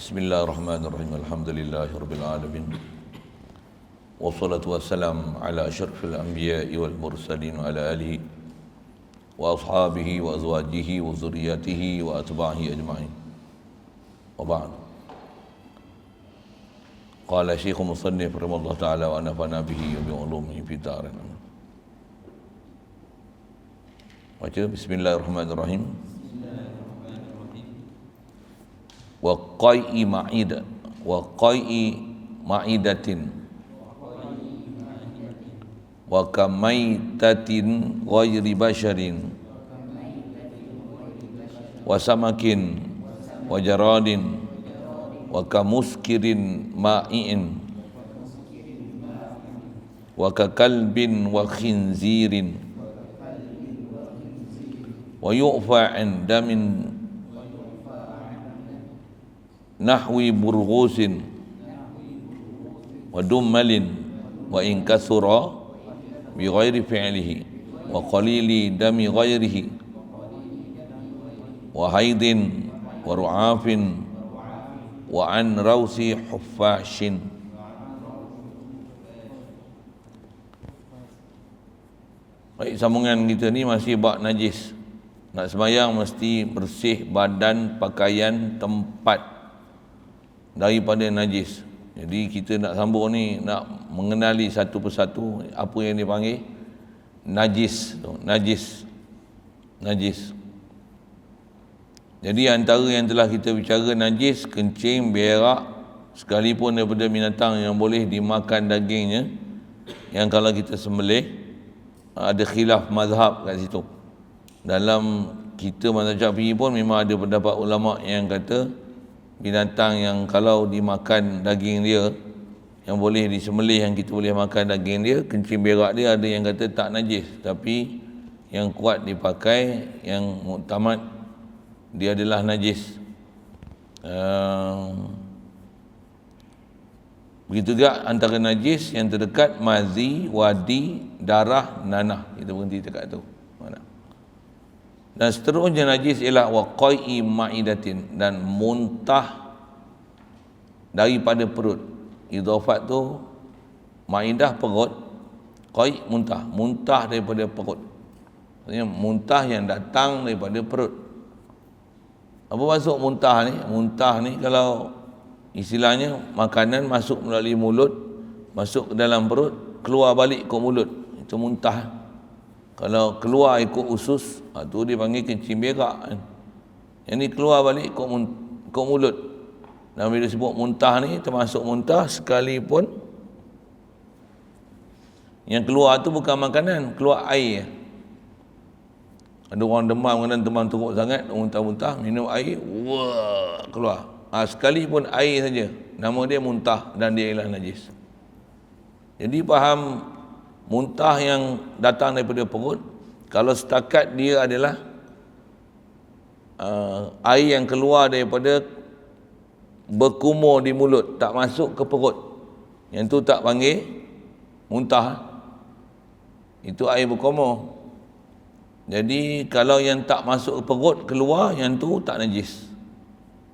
Bismillahirrahmanirrahim. Alhamdulillahirabbil alamin. Wassalatu wassalamu ala asyrafil anbiya'i wal mursalin wa ala alihi wa ashabihi wa azwajihi wa dzurriyyatihi wa atba'ihi ajma'in. Wa ba'd. Qala Syekh Musannif rahimahullah ta'ala wa nafa'ana bihi wa bi ulumihi fi darin. Baca bismillahirrahmanirrahim. Wa qai'i ma'ida wa qai'i ma'idatin wa kamaitatin ghairi basharin wa samakin wa jaradin wa kamuskirin ma'i'in wa kakalbin wa khinzirin wa yu'fa'in damin nahwi burghusin wa dummalin wa in kasura bi ghairi fi'lihi wa qalili dami ghairihi wa haidin wa ru'afin wa an rausi huffashin. Baik, sambungan kita ni masih bab najis. Nak sembahyang mesti bersih badan, pakaian, tempat daripada najis. Jadi kita nak sambung ni, nak mengenali satu persatu apa yang dipanggil najis. Najis. Jadi antara yang telah kita bicara najis, kencing, berak, sekalipun daripada binatang yang boleh dimakan dagingnya, yang kalau kita sembelih, ada khilaf mazhab kat situ. Dalam kita mazhab Syafi'i pun memang ada pendapat ulama yang kata binatang yang kalau dimakan daging dia, yang boleh disembelih, yang kita boleh makan daging dia, kencing berak dia, ada yang kata tak najis. Tapi yang kuat dipakai, yang muktamad, dia adalah najis. Begitu juga antara najis yang terdekat, mazi, wadi, darah, nanah. Kita berhenti dekat tu. Dan seterusnya najis ialah wa qai'i ma'idatin, dan muntah daripada perut. Idhafat tu ma'idah perut, qai' muntah daripada perut. Maksudnya muntah yang datang daripada perut. Apa maksud muntah ni? Muntah ni kalau istilahnya makanan masuk melalui mulut, masuk ke dalam perut, keluar balik ke mulut. Itu muntah. Kalau keluar ikut usus, tu dia panggil kencing berak kan. Yang ni keluar balik ikut mulut. Dan bila sebut muntah ni, termasuk muntah sekalipun yang keluar tu bukan makanan, keluar air. Ada orang demam, kadang demam teruk sangat, muntah-muntah, minum air, wah, keluar. Sekalipun air saja, nama dia muntah dan dia ialah najis. Jadi faham muntah yang datang daripada perut, kalau setakat dia adalah air yang keluar daripada berkumur di mulut, tak masuk ke perut, yang tu tak panggil muntah. Itu air berkumur. Jadi kalau yang tak masuk ke perut, keluar, yang tu tak najis,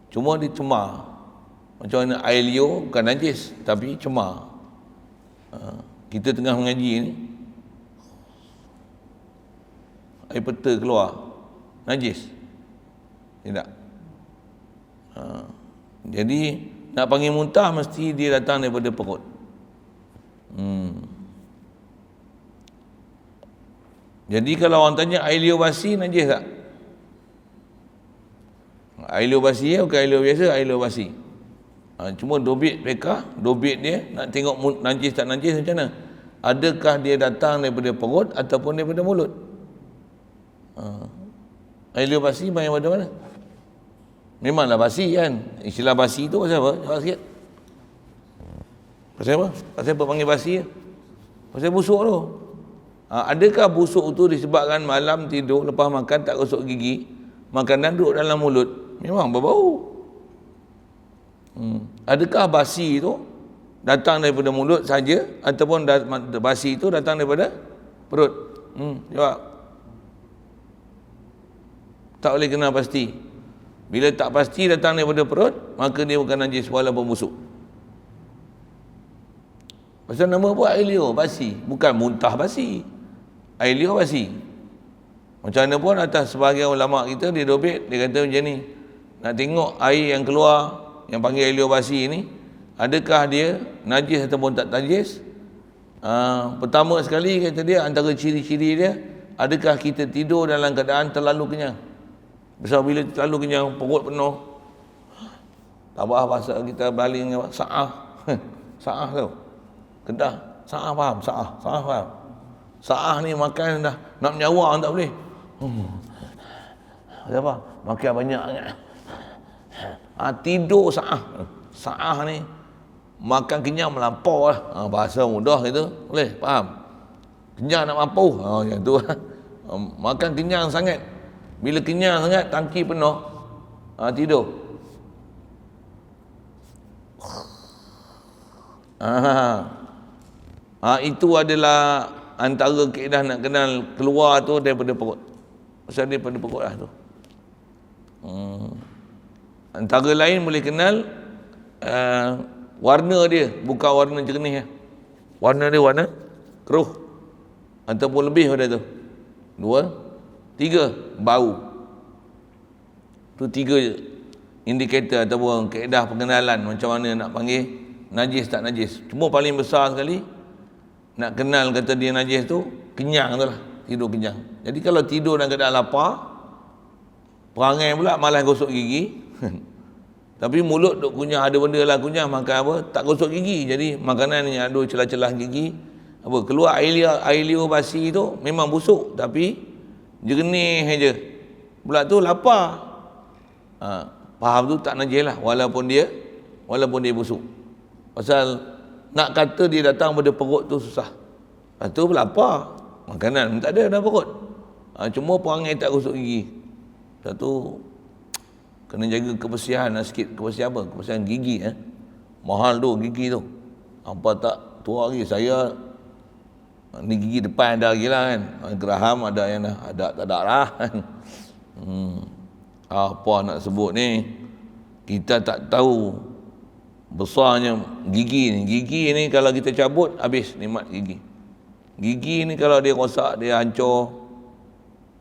cuma dicemar. Macam mana air liur bukan najis, tapi cemar. Kita tengah mengaji ni, air peta keluar, najis? Tidak. Jadi nak panggil muntah mesti dia datang daripada perut. Jadi kalau orang tanya air liur basi najis tak? Air liur basi bukan air liur biasa, air liur basi. Cuma dobit mereka, dobit dia nak tengok najis tak najis macam mana? Adakah dia datang daripada perut ataupun daripada mulut? Air liur basi main pada mana? Memanglah basi kan. Istilah basi tu pasal apa? Jawab sikit. Pasal apa? Pasal apa panggil basi? Pasal busuk tu. Adakah busuk tu disebabkan malam tidur, lepas makan tak gosok gigi, makanan duduk dalam mulut, memang berbau? Adakah basi itu datang daripada mulut saja ataupun basi itu datang daripada perut? Jawab. Tak boleh kenal pasti. Bila tak pasti datang daripada perut, maka dia bukan najis walaupun busuk. Pasal nama pun air liur basi, bukan muntah basi. Air liur basi. Macam mana pun atas sebahagian ulama kita dia dobit, dia kata macam ni. Nak tengok air yang keluar yang panggil air liur basi ni, adakah dia najis ataupun tak najis? Pertama sekali kata dia, antara ciri-ciri dia, adakah kita tidur dalam keadaan terlalu kenyang? Sebab bila terlalu kenyang, perut penuh, tabah bahasa kita baling sa'ah. Sa'ah tu Kedah, sa'ah faham? Sa'ah faham? Sa'ah ni makan dah nak menyawa tak boleh. Apa? Makan banyak. Tidur sa'ah. Sa'ah ni makan kenyang melampau lah. Bahasa mudah itu boleh faham? Kenyang nak mampu. Macam tu lah. Makan kenyang sangat. Bila kenyang sangat, tangki penuh, tidur. Itu adalah antara kaedah nak kenal keluar tu daripada perut. Pasal daripada perut lah tu. Antara lain boleh kenal warna dia, bukan warna jernih. Warna dia warna keruh ataupun lebih pada tu. 2, 3, bau. Tu 3 indikator ataupun kaedah pengenalan macam mana nak panggil najis tak najis. Cuma paling besar sekali nak kenal kata dia najis tu kenyang tu lah, tidur kenyang. Jadi kalau tidur dalam keadaan lapar, perangai pula malas gosok gigi. Tapi mulut duk kunyah, ada benda lah kunyah, makan apa, tak gosok gigi. Jadi makanan yang ada celah-celah gigi, apa keluar air liur basi tu memang busuk tapi jernih aja. Pula tu lapar. Faham tu tak najis lah walaupun dia busuk. Pasal nak kata dia datang pada perut tu susah. Lepas tu lapar, makanan tak ada dalam perut. Cuma perangai tak gosok gigi. Lepas tu kena jaga kebersihan sikit. Kebersihan apa? Kebersihan gigi. Mahal tu gigi tu. Apa tak tua lagi. Saya ni gigi depan ada lagi lah kan. Geraham ada yang dah ada tak ada lah kan. Apa nak sebut ni, kita tak tahu besarnya gigi ni. Gigi ni kalau kita cabut, habis nikmat gigi. Gigi ni kalau dia rosak, dia hancur,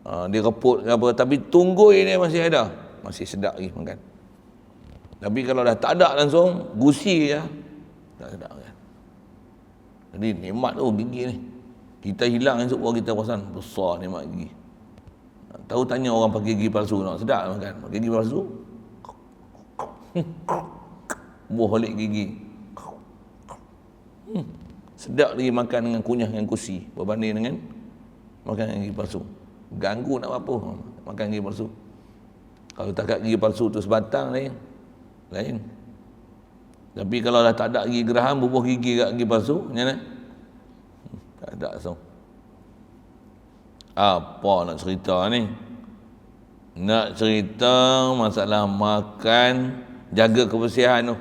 dia reput ke apa, tapi tunggui dia masih ada, masih sedap lagi makan. Tapi kalau dah tak ada langsung, gusi je, tak sedap kan. Jadi nikmat tu gigi ni. Kita hilang esok baru kita perasan besar nikmat gigi. Tahu tanya orang pakai gigi palsu, nak sedap makan. Pakai gigi palsu, buah balik gigi. Sedap lagi makan dengan kunyah yang kursi berbanding dengan makan dengan gigi palsu. Ganggu nak apa makan gigi palsu. Kalau takat gigi palsu tu sebatang lain. Tapi kalau dah tak ada gigi geraham, bubuh gigi kat gigi palsu, macam mana? Tak ada langsung. Apa nak cerita ni? Nak cerita masalah makan, jaga kebersihan tu.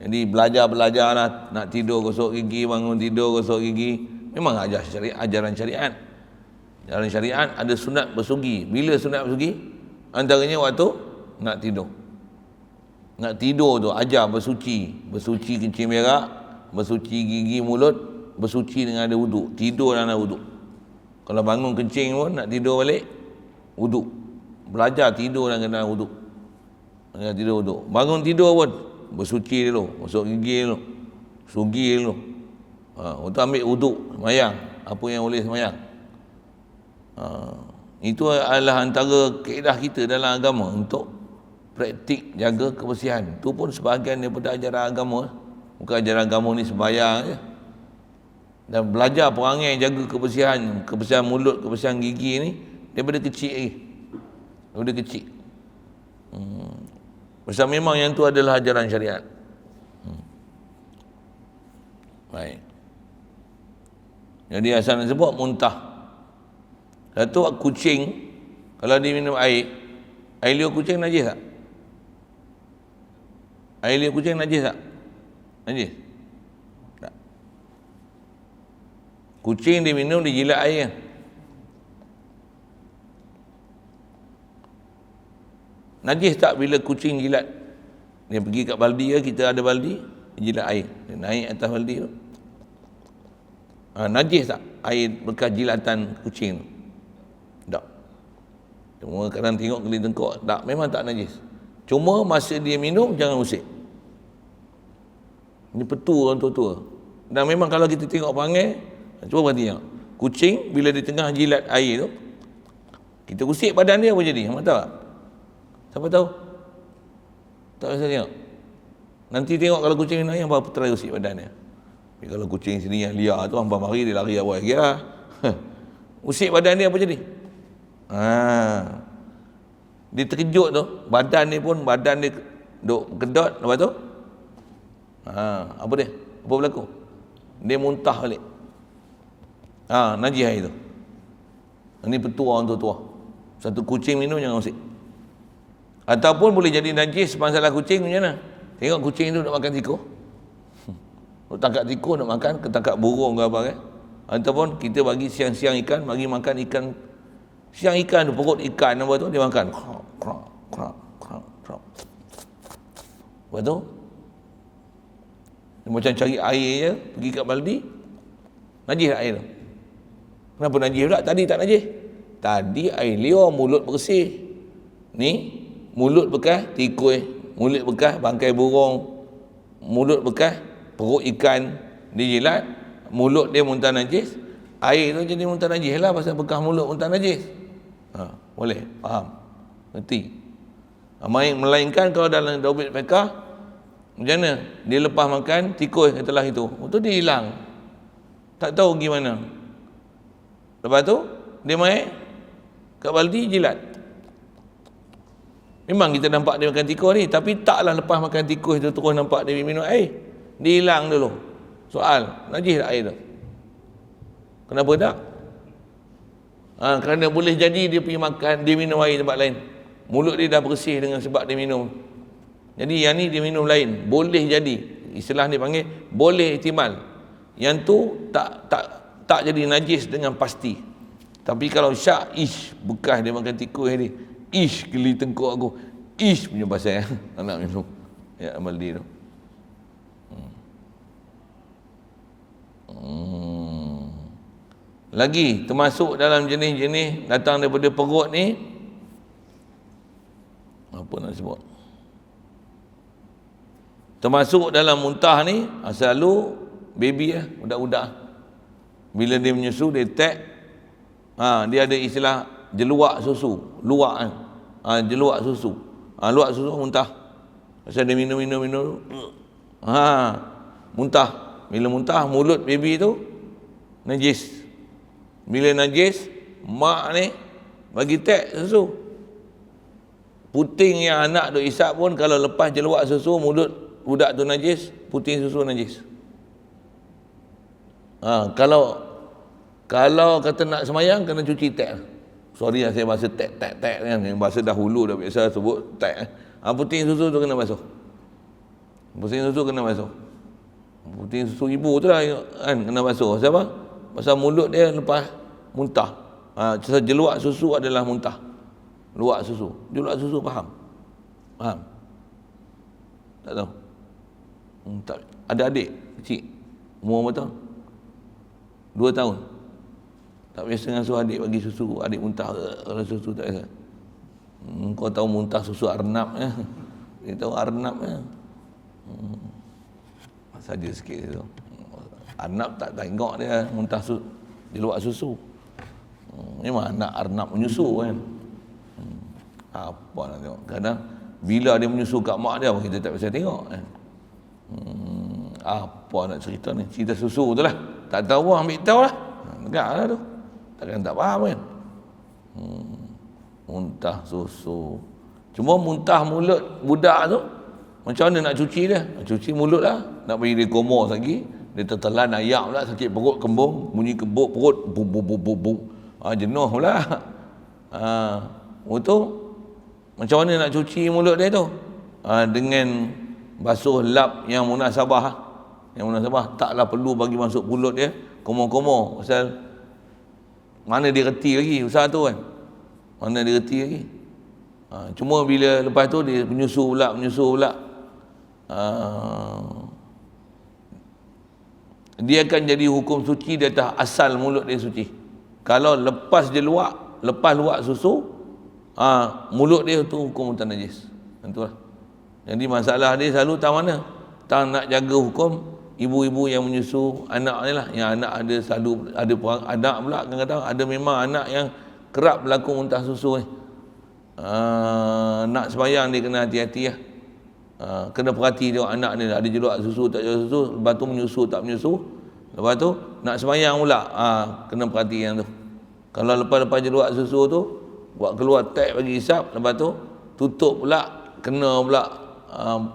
Jadi belajar lah, nak tidur gosok gigi, bangun tidur gosok gigi. Memang ajaran syariat. Ajaran syariat ada sunat bersugi. Bila sunat bersugi? Antaranya waktu nak tidur. Nak tidur tu ajar bersuci. Bersuci kencing berak, bersuci gigi mulut, bersuci dengan ada wuduk. Tidur dan ada wuduk. Kalau bangun kencing pun nak tidur balik, wuduk. Belajar tidur dan kena wuduk. Belajar tidur wuduk. Bangun tidur pun bersuci dulu, masuk gigi dulu, sugi dulu. Untuk ambil wuduk, semayang. Apa yang boleh semayang. Itu adalah antara kaedah kita dalam agama untuk praktik jaga kebersihan. Itu pun sebahagian daripada ajaran agama. Bukan ajaran agama ni sembahyang je. Dan belajar perangai jaga kebersihan mulut, kebersihan gigi ni daripada kecil lagi. Daripada kecil. Pasal memang yang tu adalah ajaran syariat. Baik. Jadi asal nak sebut muntah. Satu kucing kalau dia minum air liur kucing najis tak? Air liur kucing najis tak? Najis? Tak. Kucing dia minum, dia jilat air kan? Najis tak bila kucing jilat? Dia pergi kat baldi, kita ada baldi, dia jilat air. Dia naik atas baldi tu. Najis tak air bekas jilatan kucing tu? Tak. Cuma kadang tengok geli tengkok, tak, memang tak najis. Cuma masa dia minum jangan usik. Ini petua orang tua-tua. Dan memang kalau kita tengok perangai, cuba perhati tengok. Kucing bila di tengah jilat air tu, kita usik badan dia apa jadi? Hang tahu tak? Siapa tahu? Tak usah tengok. Nanti tengok kalau kucing minum air, hang try usik badan dia. Tapi kalau kucing sini yang liar tu, hang mari dia lari awal lagi lah. Usik badan dia apa jadi? Dia terkejut tu, badan dia duk kedot, lepas tu apa dia? Apa berlaku? Dia muntah balik. Najis air tu. Ini petua orang tua-tua. Satu kucing minum jangan usik. Ataupun boleh jadi najis masalah kucing macam mana? Tengok kucing tu nak makan tikus. Nak tangkap tikus, nak makan, ketangkap burung ke apa kan? Ataupun kita bagi siang-siang ikan, bagi makan ikan. Siang ikan tu, perut ikan apa tu, dia makan. Lepas tu, dia macam cari air je, pergi kat baldi, najis air tu. Kenapa najis pula? Tadi tak najis. Tadi air liur, mulut bersih. Ni, mulut bekas tikus, mulut bekas bangkai burung, mulut bekas perut ikan dijilat, mulut dia muntah najis, air tu jadi muntah najis lah pasal bekas mulut muntah najis. Boleh, faham, ngerti. Melainkan kalau dalam Daubit Fiqah, macam mana? Dia lepas makan tikus setelah itu, betul dia hilang, tak tahu gimana. Lepas tu dia main kat baldi jilat. Memang kita nampak dia makan tikus ni, tapi taklah lepas makan tikus tu terus nampak dia minum air. Dia hilang dulu. Soal, najis tak air tu? Kenapa tak? Kerana boleh jadi dia pergi makan, dia minum air tempat lain. Mulut dia dah bersih dengan sebab dia minum. Jadi yang ni dia minum lain. Boleh jadi. Istilah ni panggil boleh ihtimal. Yang tu tak jadi najis dengan pasti. Tapi kalau syak, bekas dia makan tikus ni. Geli tengkok aku. Punya pasal anak minum. Ya, amal dia tu. Lagi termasuk dalam jenis-jenis datang daripada perut ni, apa nak sebut, termasuk dalam muntah ni, selalu baby budak-budak bila dia menyusu, dia tag, dia ada istilah jeluak susu, luak jeluak susu, luak susu muntah pasal dia minum muntah. Bila muntah, mulut baby tu najis. Bila najis, mak ni bagi tag susu. Puting yang anak duk isap pun, kalau lepas jeluak susu, mulut budak tu najis, puting susu najis. Kalau kata nak semayang, kena cuci tag. Sorry saya bahasa tag kan, bahasa dahulu dah biasa sebut tag. Puting susu tu kena basuh. Puting susu kena basuh. Puting susu ibu tu lah kan, kena basuh. Sebab pasal mulut dia lepas muntah. Jeluak susu adalah muntah. Luak susu. Jeluak susu faham? Tak tahu. Tak. Ada adik kecil, umur berapa tahun? 2 tahun. Tak biasa ngasuh adik bagi susu, adik muntah kalau susu tak biasa. Kau tahu muntah susu Arnab ya? Dia tahu Arnab ya? Saja sikit tu. Arnab tak tengok dia muntah jeluak susu. Memang anak Arnab menyusu kan. Apa nak tengok. Kadang bila dia menyusu kat mak dia, kita tak bisa tengok kan. Apa nak cerita ni? Cerita susu tu lah. Tak tahu ambil tahu lah. Tegak lah tu. Takkan tak faham kan. Muntah susu. Cuma muntah mulut budak tu, macam mana nak cuci dia? Cuci mulut lah. Nak bagi dia komos lagi. Dia tertelan ayak pula, sakit perut, kembung, bunyi kebuk perut, bum bum bum bum bum. Jenuh pula. Itu macam mana nak cuci mulut dia tu? Dengan basuh lap yang munasabah. Yang munasabah, taklah perlu bagi masuk mulut dia komo-komo, pasal mana dia reti lagi usaha tu kan. Mana dia reti lagi. Cuma bila lepas tu dia menyusu pula. Dia akan jadi hukum suci di atas asal mulut dia suci. Kalau lepas luak susu, mulut dia tu hukum muntah najis. Itulah. Jadi masalah dia selalu tak mana? Tak nak jaga hukum ibu-ibu yang menyusu anak ni lah. Yang anak ada selalu ada anak pula kadang-kadang ada memang anak yang kerap berlaku muntah susu ni. Nak sembahyang dia kena hati-hati lah. Kena perhati tengok anak ni ada jeluak susu tak jeluak susu, lepas tu menyusu tak menyusu, lepas tu nak sembahyang pula, kena perhati yang tu. Kalau lepas jeluak susu tu buat keluar tag bagi hisap, lepas tu tutup pula, kena pula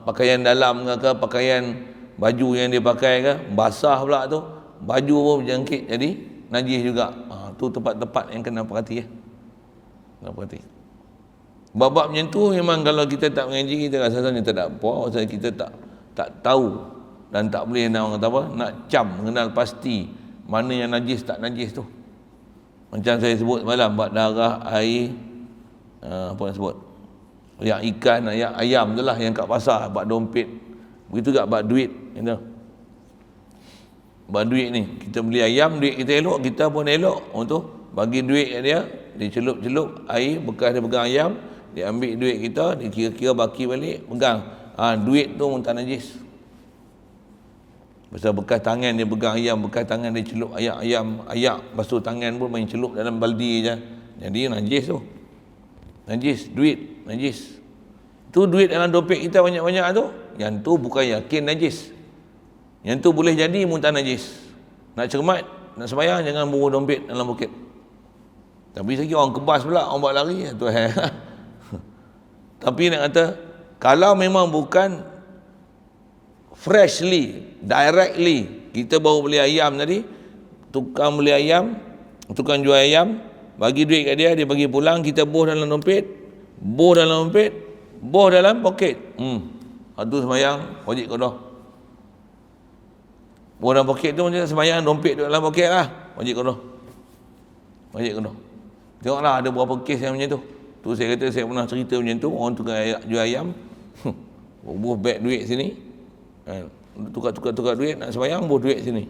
pakaian dalam ke pakaian baju yang dia pakai ke basah pula tu, baju pun berjangkit jadi najis juga. Tu tempat-tempat yang kena perhati ya. Kena perhati. Bab-bab macam tu memang kalau kita tak mengaji, kita rasanya tak ada apa, pasal kita tak tahu dan tak boleh nak kata apa, nak kenal pasti mana yang najis tak najis tu. Macam saya sebut semalam bab darah, air, apa yang sebut, yang ikan, yang ayam tu lah yang kat pasar, bab dompet. Begitu juga bab duit, gitu. Bab duit ni, kita beli ayam, duit kita elok, kita pun elok untuk bagi duit kat dia, dia celup air bekas dia pegang ayam, dia ambil duit kita, dia kira-kira baki balik, pegang. Duit tu muntah najis. Pasal bekas tangan dia pegang ayam, bekas tangan dia celup ayam, lepas tu tangan pun main celup dalam baldi je. Jadi najis tu. Najis, duit, najis. Tu duit dalam dompet kita banyak-banyak tu, yang tu bukan yakin najis. Yang tu boleh jadi muntah najis. Nak cermat, nak sembahyang, jangan buruh dompet dalam bukit. Tapi lagi orang kebas pula, orang buat lari tu. Tapi nak kata, kalau memang bukan freshly, directly, kita baru beli ayam tadi, tukang beli ayam, tukang jual ayam, bagi duit kat dia, dia bagi pulang, kita boh dalam dompet, boh dalam poket. Itu sembahyang, wajib qada. Boh dalam poket tu macam sembahyang, dompet dalam poket lah, wajib qada. Tengoklah ada berapa kes yang macam tu. Tu saya kata saya pernah cerita macam tu, orang tukang jual ayam, buh beg duit sini, tukar duit, nak sembahyang, buh duit sini.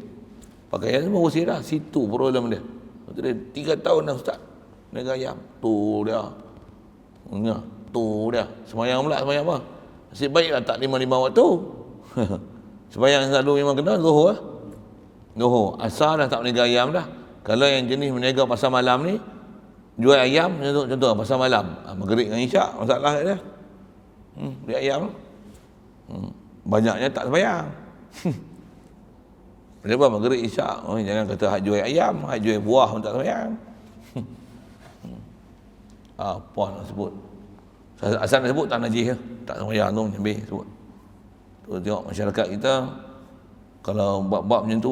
Pakaian semua bersih dah, situ problem dia. Lepas dia 3 tahun dah ustaz, niaga ayam. Tu dia. Sembahyang pula, sembahyang apa? Nasib baiklah tak 5 waktu. Sembahyang selalu memang kena zuhur lah. Zuhur, asal dah tak meniaga ayam dah. Kalau yang jenis meniaga pasar malam ni, jual ayam contoh pasar malam, maghrib dengan isyak, masalah dia. Beli ayam. Banyaknya tak sembahyang. Kenapa maghrib isyak? Jangan kata hak jual ayam, hak jual buah pun tak sembahyang. Apa nak sebut? Asal nak sebut tak najis, tak sembahyang tu macam habis sebut. Tu tengok masyarakat kita kalau bab-bab macam tu.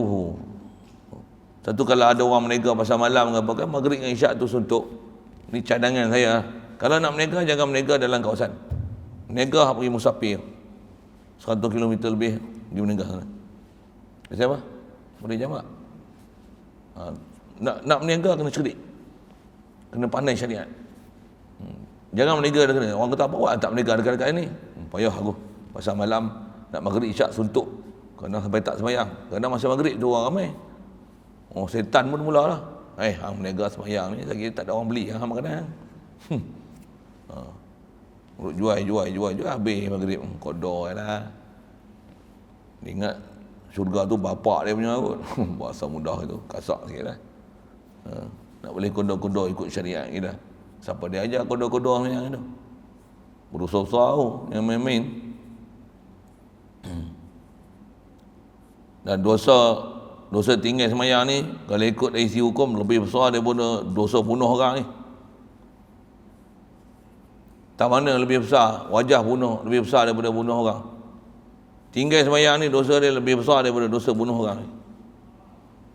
Satu kalau ada orang meniaga pasar malam ke apa kan, maghrib dengan isyak tu suntuk. Ni cadangan saya. Kalau nak meniaga, jangan meniaga dalam kawasan. Meniaga pergi Musafir. 100 km lebih pergi meniaga sana. Biasa apa? Boleh jamak. Nak meniaga kena cerdik. Kena pandai syariat. Jangan meniaga dekat ni. Orang kata apa buat tak meniaga dekat ni. Payah aku. Pasar malam nak maghrib isyak suntuk. Kena sampai tak sembahyang. Kadang masa maghrib tu orang ramai. Setan pun mulalah. Hang meniaga sembahyang ni lagi tak ada orang beli hang makanan. Jual habis maghrib qada lah. Dia ingat syurga tu bapak dia punya kot. Bahasa mudah itu, kasar sikit lah. Nak boleh kodo-kodo ikut syariat kita. Siapa dia ajar kodo-kodo macam tu? Berusaha yang main-main. Dan dosa tinggal sembahyang ni, kalau ikut dari isi hukum, lebih besar daripada dosa bunuh orang ni. Tak mana lebih besar, wajah bunuh lebih besar daripada bunuh orang. Tinggal sembahyang ni, dosa dia lebih besar daripada dosa bunuh orang ni.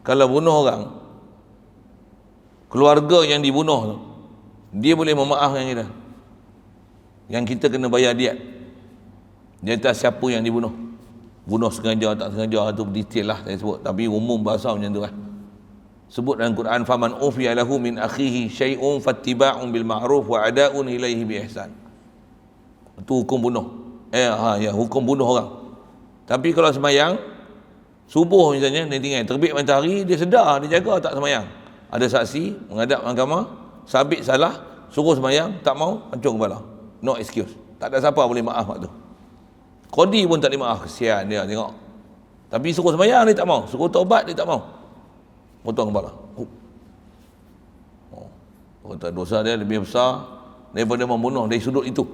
Kalau bunuh orang, keluarga yang dibunuh tu, dia boleh memaafkan kita. Yang kita kena bayar diat. Di atas siapa yang dibunuh. Bunuh sengaja tak sengaja tu detail lah saya sebut, tapi umum bahasa macam tu lah. Sebut dalam Quran, faman ufiya lahu min akhihi syai'un fattiba'un bil ma'ruf wa ada'un ilaihi bi ihsan. Itu hukum bunuh. Hukum bunuh orang. Tapi kalau sembahyang subuh misalnya, dia tinggal terbit matahari, dia sedar, dia jaga tak sembahyang. Ada saksi menghadap mahkamah, sabit salah, suruh sembahyang, tak mau, hancur kepala. No excuse. Tak ada siapa boleh maaf waktu tu. Qadi pun tak boleh maaf, kesian dia tengok. Tapi suruh sembahyang dia tak mau, suruh taubat dia tak mau. Potong kepala. Kata dosa dia lebih besar daripada membunuh dari sudut itu.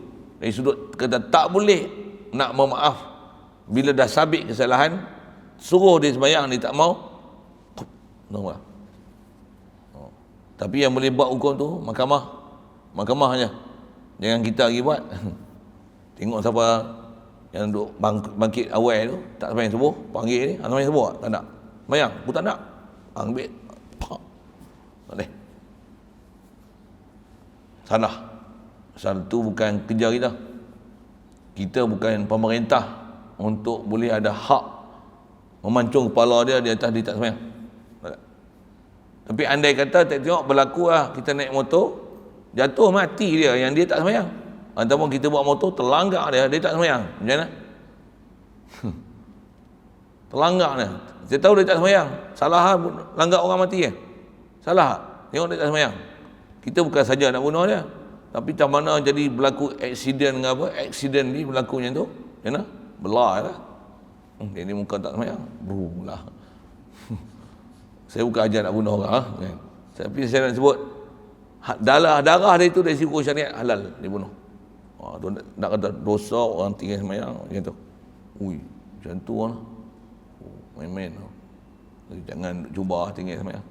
Dari sudut kata tak boleh nak memaaf bila dah sabit kesalahan, suruh dia sembahyang dia tak mau. Nampak? Tapi yang boleh buat hukum tu mahkamah aja. Jangan kita lagi buat. Tengok siapa yang duduk bangkit awal tu tak sembahyang subuh, panggil ni, sembahyang subuh tak nak. Sembahyang, aku tak nak. Ambil. Tak boleh. Salah. Pasal tu bukan kerja kita. Kita bukan pemerintah untuk boleh ada hak memancung kepala dia di atas dia tak sembahyang. Tapi andai kata tak tengok berlaku lah, kita naik motor jatuh mati dia yang dia tak sembahyang, ataupun kita buat motor terlanggar dia tak sembahyang, macam mana? Terlanggar dia, saya tahu dia tak sembahyang, salah langgar orang mati salah, tengok dia tak sembahyang. Kita bukan saja nak bunuh dia, tapi macam mana jadi berlaku aksiden aksiden ni berlaku macam tu, macam mana? Belah lah. Dia ni muka tak sembahyang, berulah. Saya bukan ajar nak bunuh orang kan? Tapi saya nak sebut darah dia itu dari segi syariat halal dibunuh. Tu nak kata dosa orang tinggal sembahyang macam tu. Macam tu lah. Main-main. Jangan cuba tinggal sembahyang.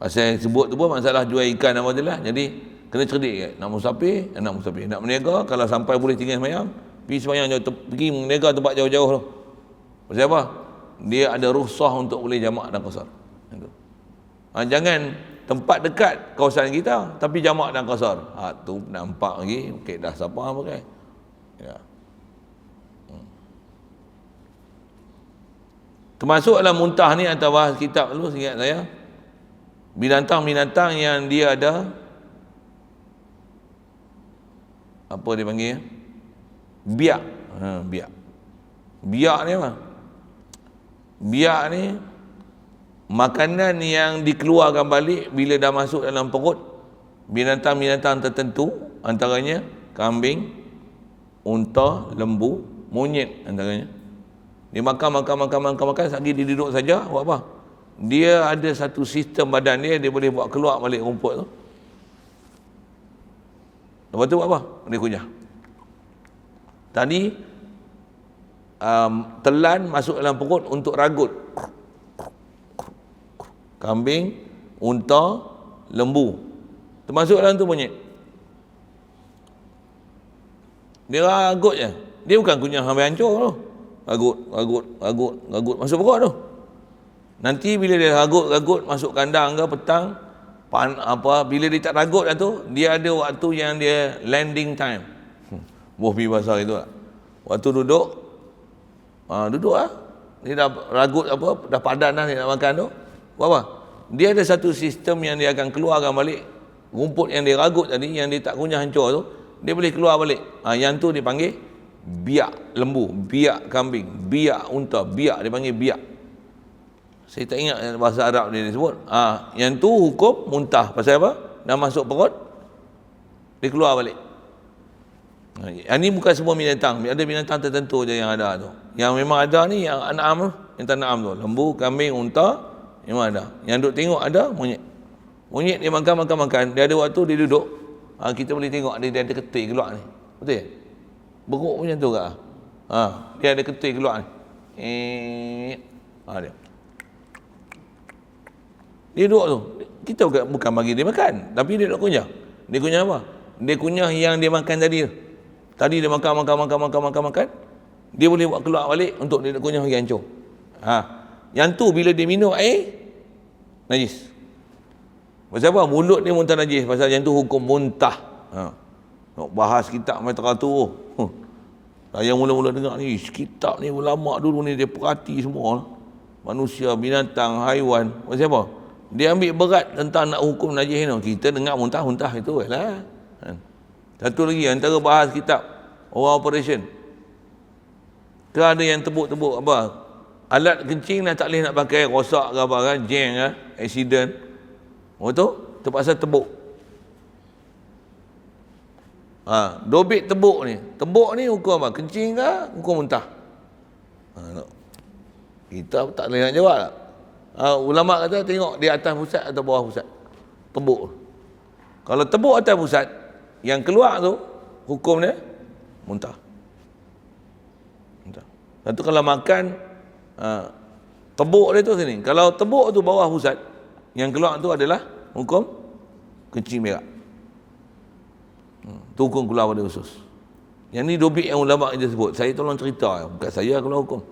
Saya sebut tu pun masalah jual ikan apa tu lah. Jadi kena cerdik nak musafir, nak berniaga, kalau sampai boleh tinggal sembahyang, pergi sembahyang jauh, pergi berniaga tempat jauh-jauh tu. Pasal apa? Dia ada rukhsah untuk boleh jamak dan qasar. Jangan tempat dekat kawasan kita tapi jamak dan qasar. Tu nampak lagi dah siapa pakai. Ya. Termasuk dalam muntah ni atau bahas kitab dulu ingat saya. Binatang-binatang yang dia ada apa dia panggil? Biak. Biak. Biak ni apa? Biak ni makanan yang dikeluarkan balik bila dah masuk dalam perut binatang-binatang tertentu, antaranya kambing, unta, lembu, monyet antaranya. Dia makan sekali dia duduk saja, buat apa? Dia ada satu sistem badan dia boleh buat keluar balik rumput tu. Lepas tu buat apa? Dia kunyah. Tadi telan masuk dalam perut untuk ragut. Kambing, unta, lembu, termasuk dalam tu monyet. Dia ragut je, dia bukan kunyah sampai hancur tu. Ragut masuk perut tu. Nanti bila dia ragut masuk kandang ke petang bila dia tak ragut dah tu, dia ada waktu yang dia landing time. Bohbi bahasa itu lah. Waktu duduk dia dah ragut dah padan dah dia nak makan tu. Buat apa? Dia ada satu sistem yang dia akan keluarkan balik rumput yang dia ragut tadi, yang dia tak kunyah hancur tu, dia boleh keluar balik. Yang tu dipanggil biak lembu, biak kambing, biak unta, biak dia panggil biak. Saya tak ingat bahasa Arab dia disebut. Yang tu hukum muntah. Pasal apa? Dah masuk perut, dia keluar balik. Ini bukan semua binatang, ada binatang tertentu je yang ada tu. Yang memang ada ni yang an'am tu, yang tak na'am tu, lembu, kambing, unta, memang ada. Yang duk tengok ada monyet. Monyet dia makan, dia ada waktu dia duduk, kita boleh tengok dia ada ketik keluar ni. Betul? Beruk macam tu ke? Dia ada ketik keluar ni. Dia duduk tu. Kita bukan bagi dia makan, tapi dia duduk kunyah. Dia kunyah apa? Dia kunyah yang dia makan tadi tu. Tadi dia makan, dia boleh buat keluar balik untuk dia kunyah lagi hancur. Yang tu bila dia minum air, najis. Pasal apa? Mulut dia muntah najis. Pasal yang tu hukum muntah. Nak bahas kitab Mitra tu. Yang mula-mula dengar ni, kitab ni ulama dulu ni dia perhati semua. Manusia, binatang, haiwan. Pasal apa? Dia ambil berat tentang nak hukum najis ni. Kita dengar muntah-muntah itu lah. Satu lagi antara bahas kitab orang operation. Ke ada yang tebuk-tebuk apa? Alat kencing dah tak boleh nak pakai, rosak ke apa kan, jeng ke, accident. Oh tu terpaksa tebuk. Dobit tebuk ni. Tebuk ni hukum apa? Kencing ke hukum muntah? Kita tak boleh nak jawab tak? Ulama kata tengok di atas pusat atau bawah pusat. Tebuk. Kalau tebuk atas pusat, yang keluar tu hukum dia muntah. Satu kalau makan tebuk dia tu sini. Kalau tebuk tu bawah pusat, yang keluar tu adalah hukum kencing berak. Tu hukum keluar pada usus. Yang ni dobit yang ulama kita sebut. Saya tolong cerita, bukan saya keluar hukum.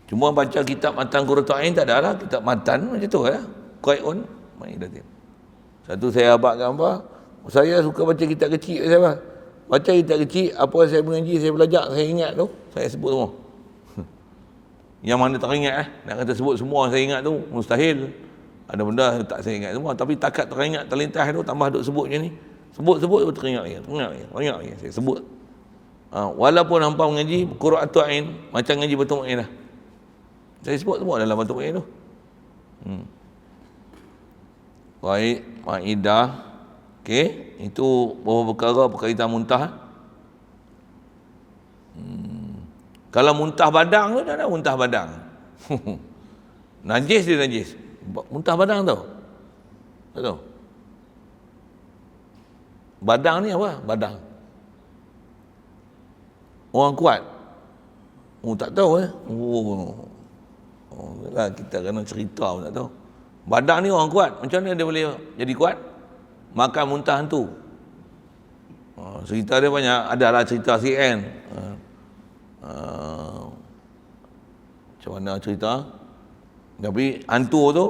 Cuma baca kitab Matan Qurratu Ain tak ada lah. Kitab Matan macam tu lah. Qai'un Ma'idatin. Satu saya abadkan apa? Saya suka baca kitab kecil saya apa? Baca kitab kecil, apa saya mengaji, saya belajar, saya ingat tu, saya sebut semua. Yang mana tak ingat nak kata sebut semua saya ingat tu, mustahil. Ada benda tak saya ingat semua, tapi takat teringat terlintas tu, tambah duk sebut macam ni. Sebut-sebut teringat lagi, saya sebut. Walaupun hampa mengaji Qurratu Ain, macam ngaji Batu Mu'in lah. Saya sebut semua dalam Batu Mu'in tu. Baik, Maidah. Okey, itu beberapa perkara berkaitan muntah. Kalau muntah badang tu, tak ada muntah badang. Najis dia najis. Muntah badang tau. Tak tahu. Badang ni apa? Badang. Orang kuat. Tak tahu lah, kita kena cerita pun tak tahu. Badang ni orang kuat. Macam mana dia boleh jadi kuat? Makan muntah hantu. Cerita dia banyak. Adalah cerita sikit kan. Macam mana cerita? Tapi hantu tu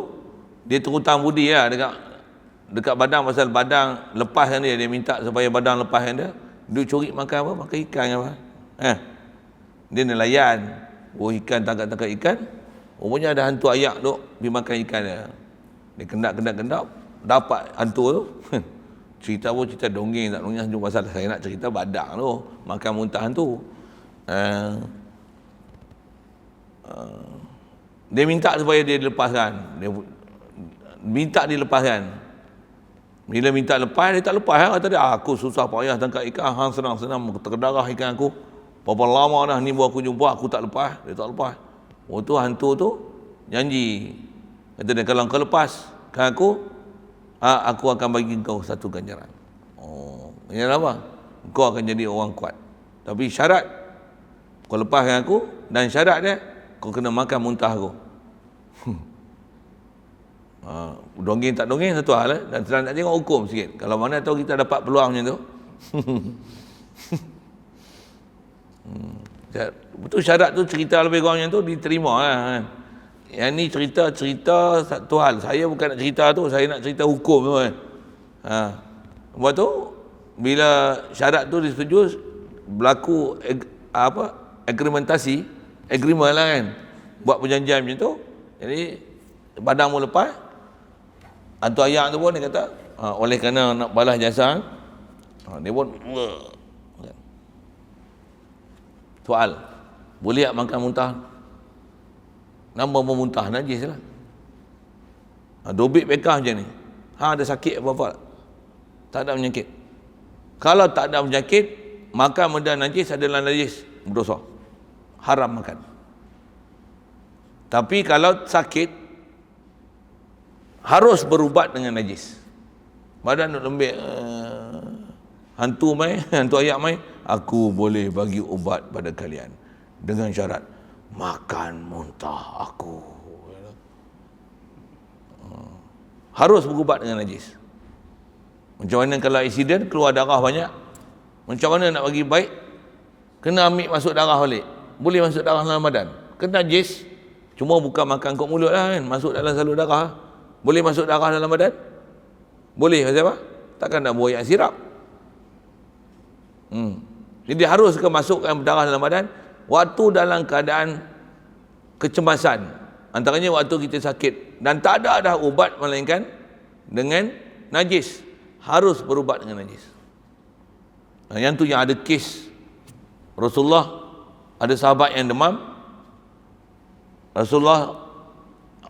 dia terhutang budi lah dekat badang, pasal badang lepaskan dia. Dia minta supaya badang lepaskan dia. Dia curi makan apa? Makan ikan apa? Dia nelayan. Ikan, tangkap-tangkap ikan. Rupanya ada hantu ayak duk pergi makan ikan dia. Dia kendap. Dapat hantu tu. Cerita pun cerita dongeng, tak dongeng cuma pasal saya nak cerita badang tu makan muntah hantu. Dia minta supaya dia dilepaskan. Dia minta dilepaskan. Bila minta lepas, dia tak lepas. Kata dia, aku susah payah tangkap ikan, hang senang-senang terdarah ikan aku. Berapa lama dah ni baru aku jumpa, aku tak lepas. Dia tak lepas. Tu hantu tu janji. Kata dia, kalau kau lepaskan aku akan bagi kau satu ganjaran. Ganjaran apa? Kau akan jadi orang kuat. Tapi syarat, kau lepaskan aku, dan syarat dia, kau kena makan muntah aku. Dongeng tak dongeng satu hal dan sedang nak tengok hukum sikit. Kalau mana tahu kita dapat peluang macam tu. Betul syarat tu cerita lebih kurang macam tu diterima lah. Yang ni cerita satu hal. Saya bukan nak cerita tu, saya nak cerita hukum tu kan. Lepas tu bila syarat tu disetujui, berlaku agreement lah kan. Buat perjanjian macam tu. Jadi badang mu lepas, hantu ayak tu pun dia kata oleh kerana nak balas jasa, dia pun soal, boleh tak makan muntah? Nama memuntah najis lah. Dobit bekah macam ni, ada sakit apa-apa? Tak ada penyakit. Kalau tak ada penyakit, makan benda najis adalah najis, berdosa, haram makan. Tapi kalau sakit, harus berubat dengan najis. Badan nak lembik, hantu ayak mai, aku boleh bagi ubat pada kalian dengan syarat makan muntah aku. Harus berubat dengan najis. Macam mana kalau accident keluar darah banyak, macam mana nak bagi baik? Kena ambil masuk darah balik. Boleh masuk darah dalam badan, kena najis. Cuma bukan makan kat mulut lah kan, masuk dalam salur darah. Boleh masuk darah dalam badan? Boleh, pasal apa? Takkan nak buat sirap. Jadi harus masukkan darah dalam badan waktu dalam keadaan kecemasan, Antaranya waktu kita sakit dan tak ada dah ubat melainkan dengan najis. Harus berubat dengan najis. Yang tu yang ada kes Rasulullah, ada sahabat yang demam. Rasulullah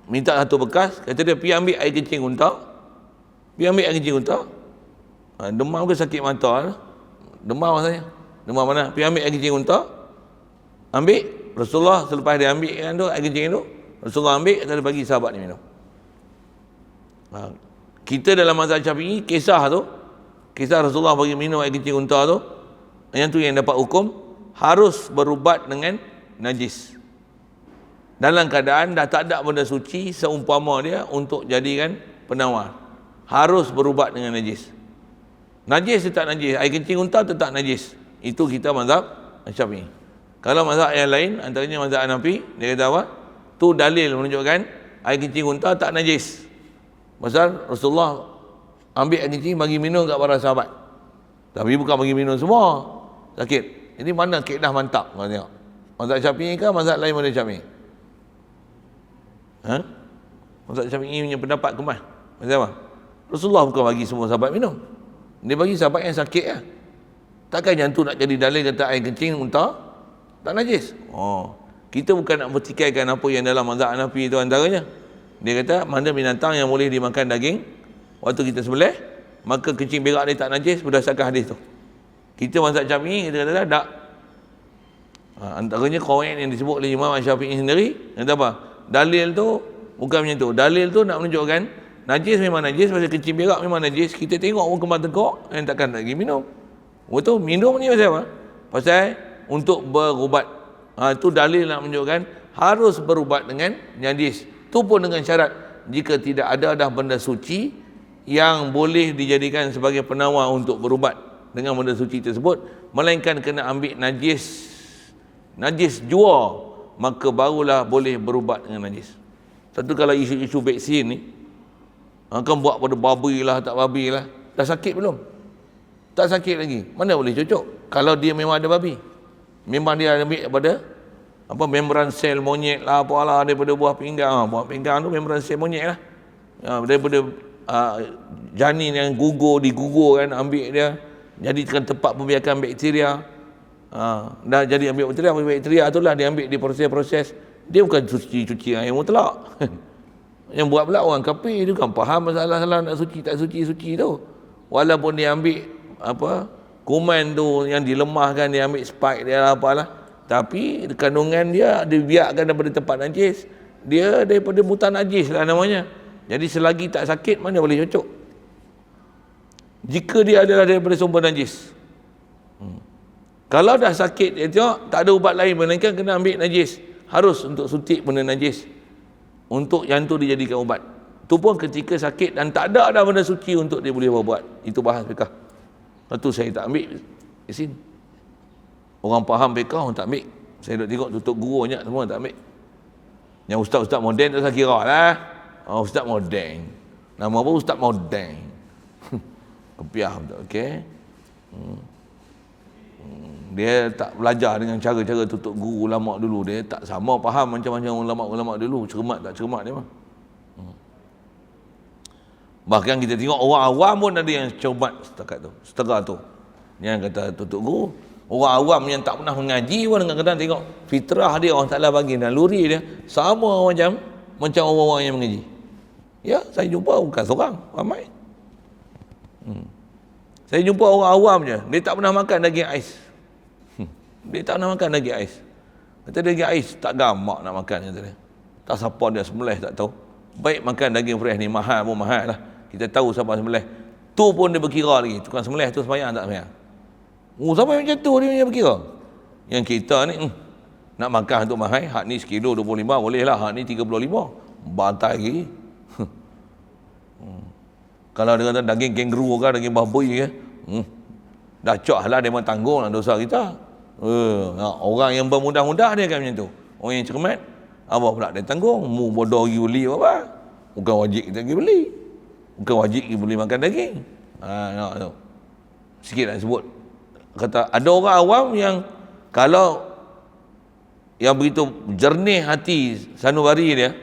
minta satu bekas, kata dia pergi ambil air kencing unta. Pergi ambil air kencing unta. Demam ke sakit mata? Demam rasanya. Demam mana? Pergi ambil air kencing unta. Ambil. Rasulullah selepas dia ambil kan tu air kencing tu, Rasulullah ambil, kata dia bagi sahabat ni minum. Kita dalam mazhab Syafi'i, kisah Rasulullah bagi minum air kencing unta tu, yang tu yang dapat hukum harus berubat dengan najis. Dalam keadaan dah tak ada benda suci seumpama dia untuk jadikan penawar, harus berubat dengan najis. Najis tetap najis, air kencing unta tetap najis. Itu kita mazhab Syafi'i. Kalau mazhab yang lain, antaranya mazhab Hanafi, dia kata apa? Tu dalil menunjukkan air kencing unta tak najis. Pasal Rasulullah ambil air kencing bagi minum kat para sahabat. Tapi bukan bagi minum semua. Sakit. Ini mana kaedah mantap? Kau tengok. Mazhab Syafi'i ke mazhab lain mazhab Syafi'i? Mazhab Syafi'i punya pendapat ke mana? Macam apa? Rasulullah bukan bagi semua sahabat minum. Dia bagi sahabat yang sakit lah. Takkan yang tu nak jadi dalil kata air kencing unta tak najis. Kita bukan nak bertikaikan apa yang dalam mazhab Hanafi itu antaranya. Dia kata mana binatang yang boleh dimakan daging waktu kita sembelih, maka kencing berak dia tak najis berdasarkan hadis tu. Kita mazhab Syafi'i kita kata tak. Antaranya qawaid yang disebut oleh Imam Syafi'i sendiri, kata apa? Dalil tu bukan macam tu. Dalil tu nak menunjukkan najis memang najis, pasal kencing berak memang najis. Kita tengok pun kembang tengkok, yang takkan lagi minum. Betul, minum ni pasal apa? Pasal untuk berubat. Itu dalil nak menunjukkan harus berubat dengan najis. Itu pun dengan syarat jika tidak ada dah benda suci yang boleh dijadikan sebagai penawar untuk berubat dengan benda suci tersebut, melainkan kena ambil najis jua, maka barulah boleh berubat dengan najis. Satu kalau isu-isu vaksin ni kan buat pada babi lah tak babi lah, dah sakit belum? Tak sakit lagi, mana boleh cocok? Kalau dia memang ada babi, memang dia ambil daripada membran sel monyet lah apalah, daripada buah pinggang. Buah pinggang tu membran sel monyet lah, daripada janin yang digugur kan, ambil dia jadikan tempat pembiakan bakteria. Dah jadi ambil bakteria tu lah dia ambil di proses-proses. Dia bukan cuci air mutlak. Yang buat pula orang kafir tu kan faham masalah nak suci tak suci tu. Walaupun dia ambil kuman tu yang dilemahkan, dia ambil spike dia lah apalah, tapi kandungan dia biarkan daripada tempat najis, dia daripada mutan najis lah namanya. Jadi selagi tak sakit mana boleh cocok jika dia adalah daripada sumber najis. Kalau dah sakit dia tengok tak ada ubat lain melainkan kena ambil najis, harus untuk suntik benda najis untuk yang tu dijadikan ubat. Itu pun ketika sakit dan tak ada benda suci untuk dia boleh buat. Itu bahas fiqah. Lepas tu saya tak ambil di sini. Orang faham fiqah orang tak ambil. Saya duduk tengok tutup guru banyak semua tak ambil. Yang ustaz-ustaz moden tak saya kira lah. Ustaz moden. Nama apa ustaz moden? Kepiah betul, okey. Dia tak belajar dengan cara-cara tutup guru ulama dulu. Dia tak sama faham macam-macam ulama-ulama dulu. Cermat tak cermat dia mah. Bahkan kita tengok orang awam pun ada yang cermat setengah tu. Yang kata tutup guru. Orang awam yang tak pernah mengaji pun kadang-kadang tengok fitrah dia Allah Ta'ala bagi naluri dia sama macam orang-orang yang mengaji. Ya, saya jumpa bukan seorang, ramai. Saya jumpa orang awam je, dia tak pernah makan daging ais. Dia tak pernah makan daging ais. Kata daging ais tak gamak nak makan, kata dia. Tak siapa dia sembelih tak tahu. Baik makan daging fresh ni mahal pun mahal lah. Kita tahu siapa sembelih. Tu pun dia berkira lagi. Tukang sembelih tu sembahyang tak sembahyang. Sampai macam tu dia punya berkira. Yang kita ni nak makan untuk mahal, hak ni sekilo 25 boleh lah, hak ni 35 bantai lagi. Kalau dia kata daging kangaroo ke daging babi ke, dah cok lah dia memang tanggung lah dosa kita. Orang yang bermudah-mudah dia kan macam tu. Orang yang cermat apa pula dia tanggung, mu bodoh pergi beli apa, bukan wajib kita pergi beli, bukan wajib kita beli makan daging. Tu sikit nak sebut. Kata ada orang awam yang kalau yang begitu jernih hati sanubari dia,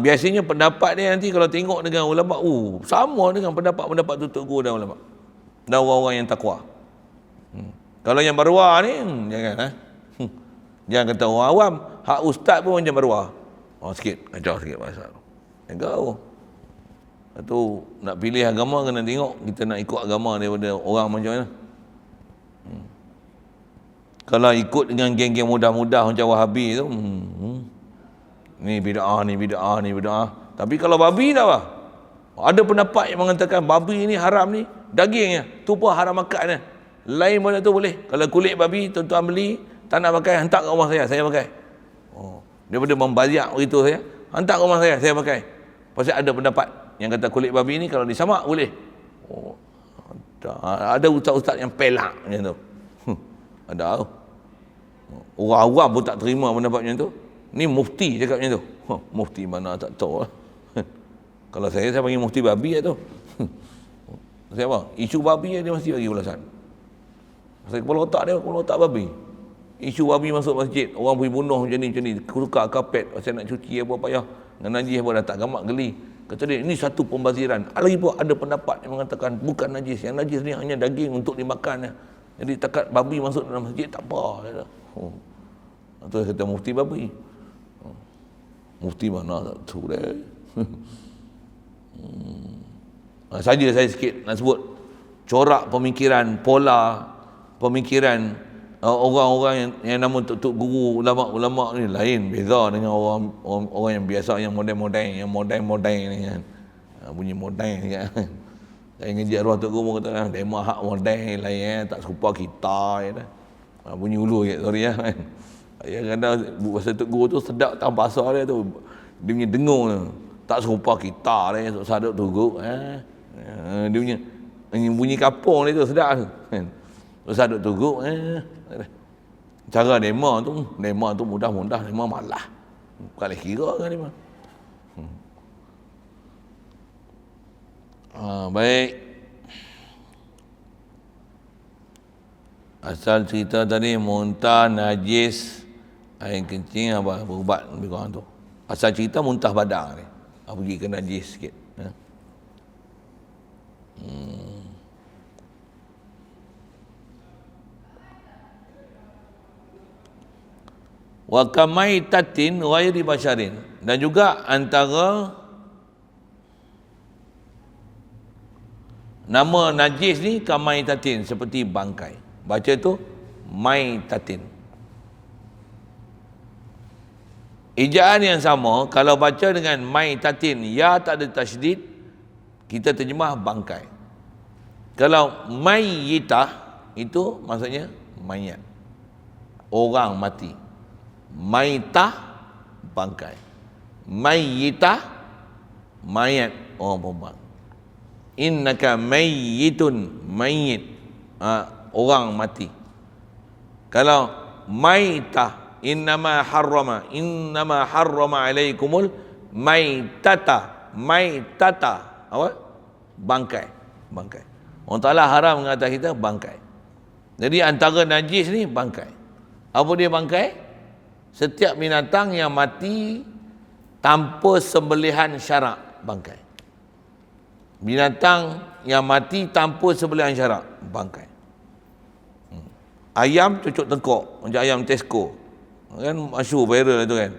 Biasanya pendapat dia nanti kalau tengok dengan ulama, sama dengan pendapat tutup guru dan ulama dan orang-orang yang takwa. Kalau yang berwah ni jangan jangan kata orang awam, hak ustaz pun macam berwah. Sikit kacau sikit bahasa tu. Engkau tu nak pilih agama kena tengok kita nak ikut agama daripada orang macam mana. Kalau ikut dengan geng-geng mudah-mudah macam Wahabi tu, ni bid'ah. Tapi kalau babi tak apa. Ada pendapat yang mengatakan babi ni haram ni, dagingnya tu pun haram makan. Lain benda tu boleh. Kalau kulit babi tuan-tuan beli, tak nak pakai, hantar ke rumah saya pakai. Daripada membazir begitu saya, hantar ke rumah saya pakai. Pasal ada pendapat yang kata kulit babi ni kalau disamak boleh. Ada ustaz-ustaz yang pelak macam tu. Ada tu. Orang awam pun tak terima pendapat macam tu. Ni mufti cakap macam tu. Mufti mana tak tahu lah. Kalau saya panggil mufti babi lah tu. Saya apa? Isu babi dia mesti bagi ulasan. Saya kepala otak babi. Isu babi masuk masjid, orang pergi bunuh macam ni. Tukar kapet, saya nak cuci apa payah. Dengan najis apa datang, gamak geli. Kata dia, ini satu pembaziran. Lagi pun ada pendapat yang mengatakan bukan najis. Yang najis ni hanya daging untuk dimakan. Jadi takat babi masuk dalam masjid tak apa. Itu kata mufti babi. Mufti mana tak tahu dah. Saja saya sikit nak sebut corak pemikiran, pola pemikiran orang-orang yang nama tok guru, ulama-ulama ni lain, beza dengan orang yang biasa, yang modern ni kan. Bunyi modern ni kan. Saya ngaji arwah tok guru kata demo hak modern lain, tak serupa kita ya. Bunyi ulu sikit, sorry ya. Ya kadang bahasa tok guru tu sedap tak bahasa dia tu. Dia punya dengung tu. Tak serupa kita ni, sadap tok guru. Dia punya bunyi kapung dia tu sedap tu. Sadap tok guru. Cara demo tu mudah-mudah, demo malah. Bukan lagi kira kan demo. Baik. Asal cerita tadi muntah, najis, air kencing apa berubat lebih kurang tu. Asal cerita muntah badan ni. Pergi ke najis sikit. Wa kamaitatin ghairi basyarin, dan juga antara nama najis ni kamaitatin, seperti bangkai. Baca tu maitatin. Ejaan yang sama kalau baca dengan maitatin, ya tak ada tasydid, kita terjemah bangkai. Kalau mayyitah itu maksudnya mayat, orang mati. Maitah bangkai, mayyitah mayat, orang perempuan. Innaka mayyitun, mayyit, orang mati. Kalau maitah, innama harrama alaikumul maitata apa? Bangkai. Allah Ta'ala haram mengata kita bangkai. Jadi antara najis ni bangkai. Apa dia bangkai? Setiap binatang yang mati tanpa sembelihan syarak, bangkai. Binatang yang mati tanpa sembelihan syarak, bangkai. Ayam cucuk tengkok, macam ayam Tesco. Kan masyhur viral tu kan.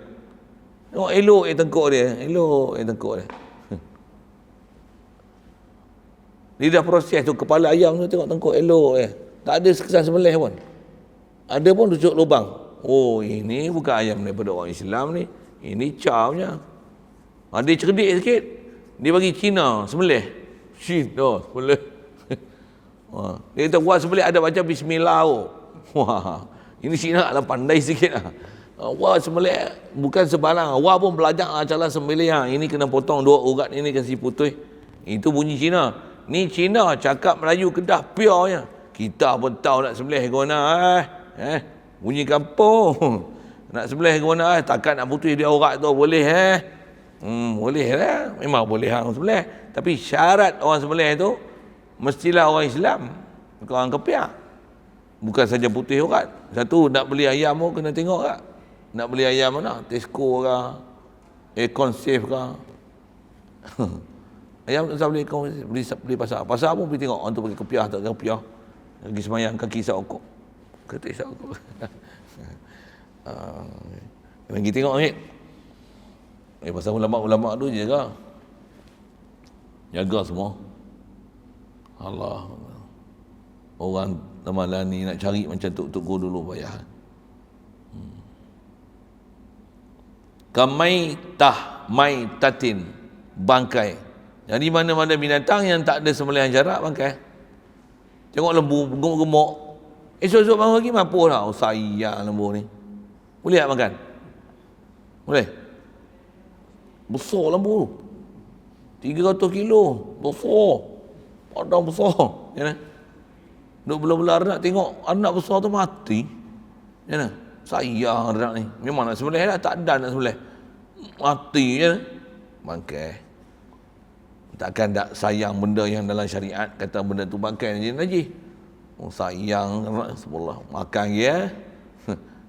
Tengok elok tengkok dia. Dia dah proses tu, kepala ayam tu tengok tengkok elok tak ada kesan sembelih pun. Ada pun cucuk lubang. Ini bukan ayam daripada orang Islam ni. Ini cawnya. Dia cerdik sikit. Dia bagi Cina sembelih. Sembelih. Dia kata buat sembelih ada baca bismillah. Ini Cina lah pandai sikit lah. Sembelih bukan sebarang. Wah pun belajar cara sembelih. Ini kena potong 2 urat ini kasi putih. Itu bunyi Cina. Ni Cina cakap Melayu Kedah purenya. Kita pun tahu nak sembelih ke mana. Bunyi kampung. Nak sembelih ke mana, takkan nak putus dia urat tu boleh boleh lah. Memang boleh orang sembelih. Tapi syarat orang sembelih tu mestilah orang Islam, bukan orang kepiak. Bukan saja putih urat. Satu nak beli ayam pun kena tengok tak. Nak beli ayam mana? Tesco ke? aircon safe ke. Ayam tak boleh kau beli pasar. Pasar pun pergi tengok orang tu pakai kopiah tak pakai kopiah. Lagi semayang kaki isap okok. Kata isap okok. Lagi tengok ni. Pasal ulama-ulama tu jaga semua. Allah. Orang Ramadan ni nak cari macam Tok Guru dulu payah. Maitatin, bangkai. Jadi mana-mana binatang yang tak ada sembelihan jarak, bangkai. Tengok lembu gemuk-gemuk. Esok-esok bangun lagi mampu lah. Oh sayang lembu ni. Boleh tak makan? Boleh? Besar lembu tu. 300 kilo. Besar. Padang besar. Ya, duk belah-belah anak tengok anak besar tu mati. Ya, sayang anak ni. Memang nak sembelih lah. Tak ada nak sembelih. Mati je. Bangkai. Takkan tak sayang benda yang dalam syariat kata benda tu bangkai najis. Oh sayang subhanallah. Makan dia.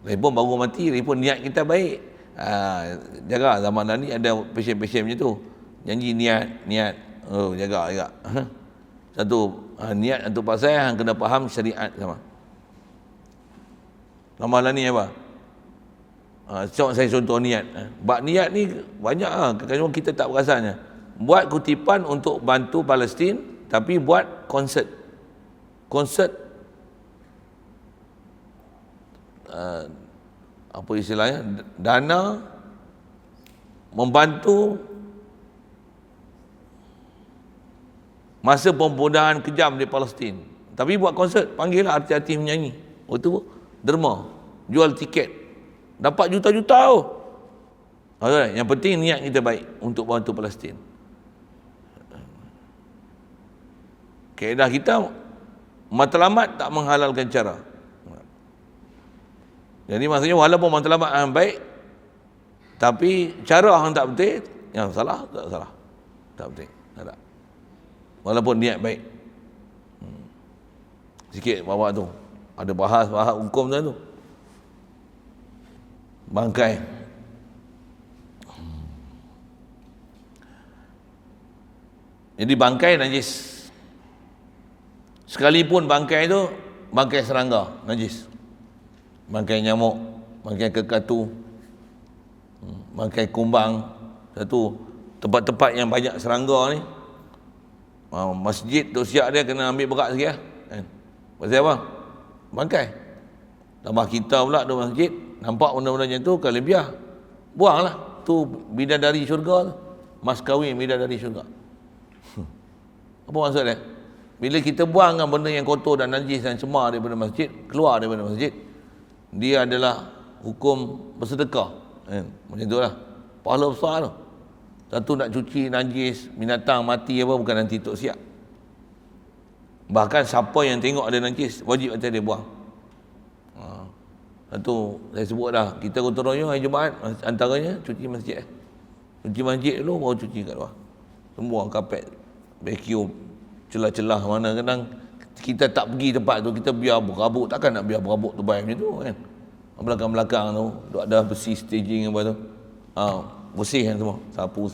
Lagipun baru mati, lagipun niat kita baik. Jaga zaman ni ada pasien-pasien macam tu. Janji niat. Oh jaga. Satu niat satu pasal yang kena faham syariat sama. Ramalan ni apa? Saya contoh niat. Bab niat ni banyak kadang-kadang kita tak perasannya. Buat kutipan untuk bantu Palestin, tapi buat konsert apa istilahnya, dana membantu masa pembunuhan kejam di Palestin, tapi buat konsert, panggil artis-artis menyanyi. Oh tu derma, jual tiket, dapat juta-juta tu. Yang penting niat kita baik untuk bantu Palestin. Kaedah kita matlamat tak menghalalkan cara. Jadi maksudnya walaupun matlamat yang baik, tapi cara yang tak betul, yang salah tak salah. Tak betul. Tak. Walaupun niat baik. Sikit bawa tu. Ada bahas hukum tu. Bangkai. Jadi bangkai najis. Sekalipun bangkai tu bangkai serangga najis. Bangkai nyamuk, bangkai kekatu, bangkai kumbang. Satu tempat-tempat yang banyak serangga ni, masjid tu siap dia kena ambil berat sikit lah. Pasal apa? Bangkai. Tambah kita pula di masjid nampak benda-benda macam tu, kalau biar buanglah. Tu bidadari syurga tu. Mas kahwin bidadari syurga. Apa maksud dia? Bila kita buangkan benda yang kotor dan najis dan cemar daripada masjid, keluar daripada masjid, dia adalah hukum bersedekah. Macam tu lah. Pahala besar tu. Satu nak cuci najis, binatang mati apa, bukan nanti tok siap. Bahkan siapa yang tengok ada najis, wajib atas dia buang. Satu, saya sebut dah, kita gotong royong hari Jumaat, antaranya cuci masjid. Cuci masjid dulu, baru cuci kat luar. Semua kapet, vacuum, celah-celah mana kadang kita tak pergi tempat tu, kita biar berabuk. Takkan nak biar berabuk terbaik macam tu kan. Belakang-belakang tu duk ada besi staging apa tu, bersih kan semua, sapu